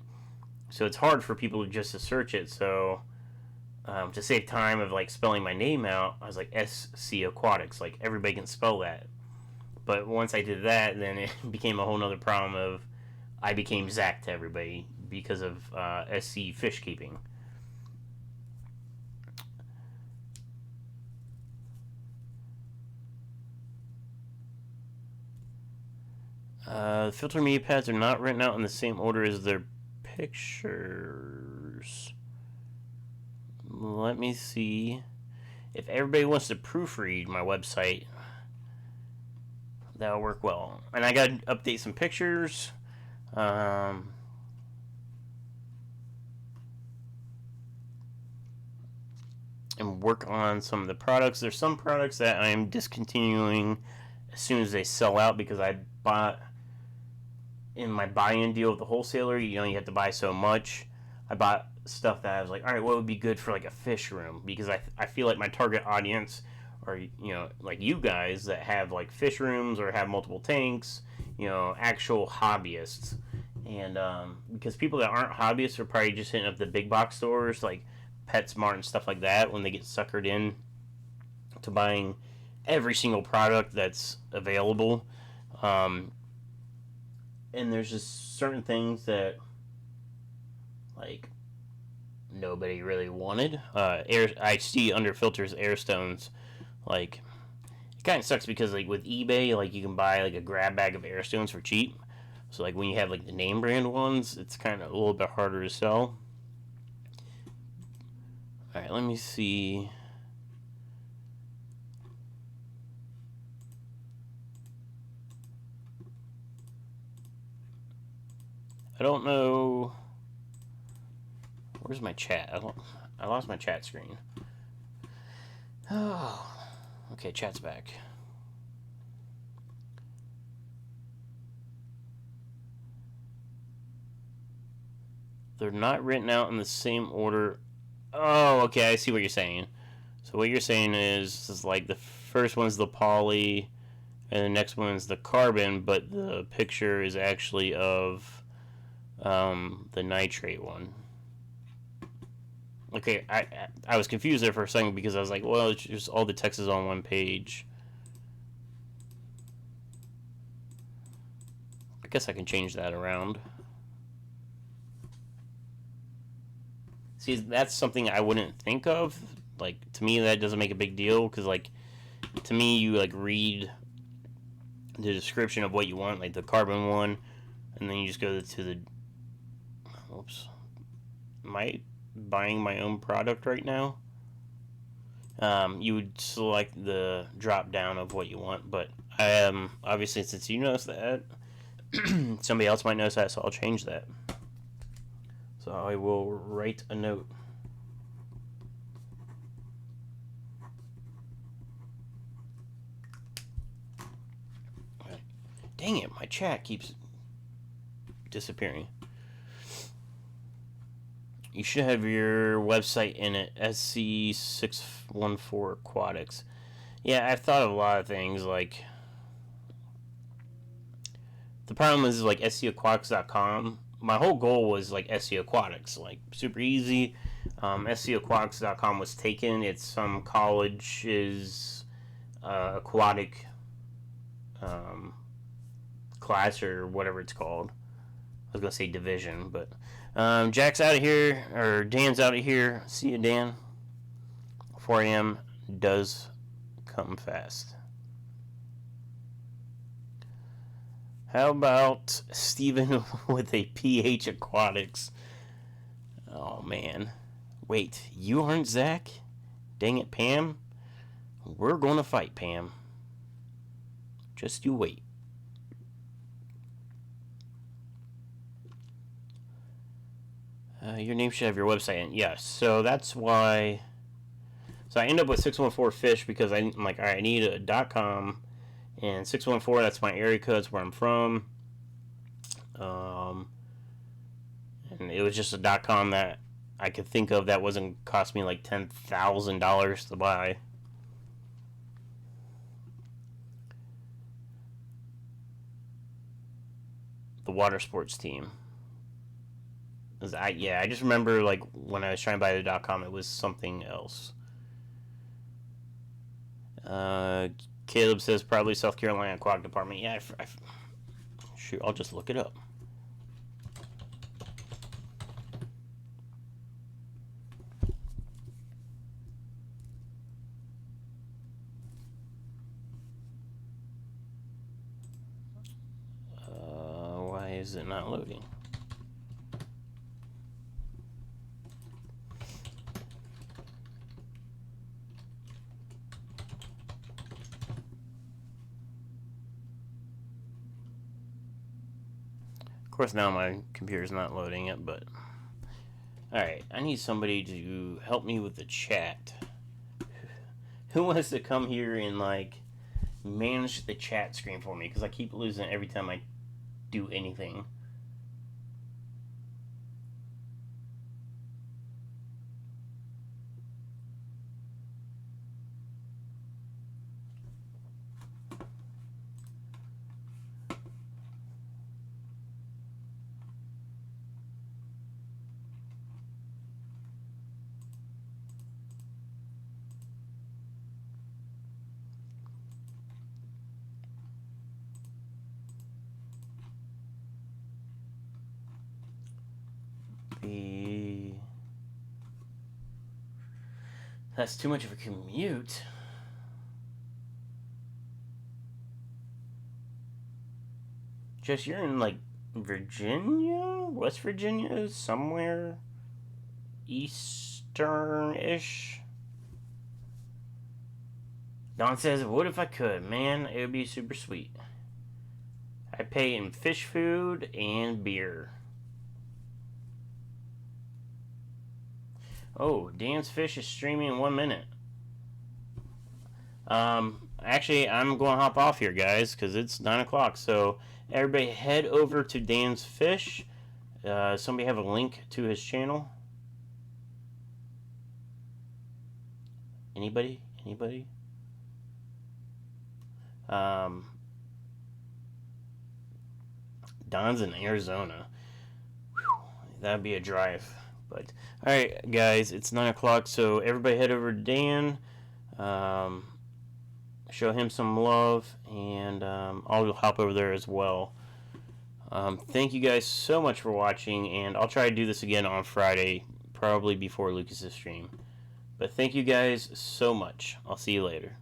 So it's hard for people just to search it. So to save time of like spelling my name out, I was like SC Aquatics. Like, everybody can spell that. But once I did that, then it became a whole nother problem of I became Zach to everybody because of SC Fish Keeping. The filter media pads are not written out in the same order as their pictures. Let me see. If everybody wants to proofread my website, that'll work well. And I gotta update some pictures. And work on some of the products. There's some products that I'm discontinuing as soon as they sell out, because I bought in my buy-in deal with the wholesaler, you know, you have to buy so much. I bought stuff that I was like, all right, what would be good for like a fish room? Because I feel like my target audience are, you know, like you guys that have like fish rooms or have multiple tanks, you know, actual hobbyists. And because people that aren't hobbyists are probably just hitting up the big box stores like PetSmart and stuff like that when they get suckered in to buying every single product that's available. And there's just certain things that like nobody really wanted. I see under filters Airstones. Like, it kind of sucks because like with eBay, like you can buy like a grab bag of Airstones for cheap. So like when you have like the name brand ones, it's kind of a little bit harder to sell. All right, let me see. I don't know. Where's my chat? I lost my chat screen. Oh, okay, chat's back. They're not written out in the same order. Oh, okay, I see what you're saying. So what you're saying is like the first one's the poly, and the next one's the carbon, but the picture is actually of the nitrate one. Okay, I was confused there for a second because I was like, well, it's just all the text is on one page. I guess I can change that around. See, that's something I wouldn't think of. Like, to me, that doesn't make a big deal because, like, to me, you like read the description of what you want, like the carbon one, and then you just go to the. Oops. Am I buying my own product right now? You would select the drop down of what you want, but Obviously, since you noticed that, somebody else might notice that, so I'll change that. So I will write a note. Dang it, my chat keeps disappearing. You should have your website in it, SC614 Aquatics. Yeah, I've thought of a lot of things. Like, the problem is like SCAquatics.com. My whole goal was like SC Aquatics, like super easy. SCAquatics.com was taken. It's some college's aquatic class or whatever it's called. I was gonna say division, but Jack's out of here, or Dan's out of here. See you, Dan. 4 a.m. does come fast. How about Steven with a PH Aquatics? Oh, man. Wait, you aren't Zach? Dang it, Pam. We're going to fight, Pam. Just you wait. Your name should have your website in. Yes, so that's why. So I end up with 614 Fish because I'm like, all right, I need a .com. And 614, that's my area code, that's where I'm from. And it was just a .com that I could think of that wasn't cost me like $10,000 to buy. The water sports team. I just remember like when I was trying to buy the .com, it was something else. Caleb says probably South Carolina Aquatic Department. Yeah, shoot, I'll just look it up. Why is it not loading? Of course, now my computer's not loading it, but alright, I need somebody to help me with the chat. Who wants to come here and like manage the chat screen for me? Because I keep losing it every time I do anything. That's too much of a commute. Just you're in like Virginia, West Virginia, somewhere eastern-ish. Don says, "What if I could, man? It would be super sweet. I pay in fish food and beer." Oh, Dan's Fish is streaming in 1 minute. Actually, I'm going to hop off here, guys, because it's 9 o'clock. So, everybody head over to Dan's Fish. Somebody have a link to his channel? Anybody? Don's in Arizona. Whew, that'd be a drive. But alright, guys, it's 9 o'clock, so everybody head over to Dan. Show him some love, and I'll hop over there as well. Thank you guys so much for watching, and I'll try to do this again on Friday, probably before Lucas's stream. But thank you guys so much. I'll see you later.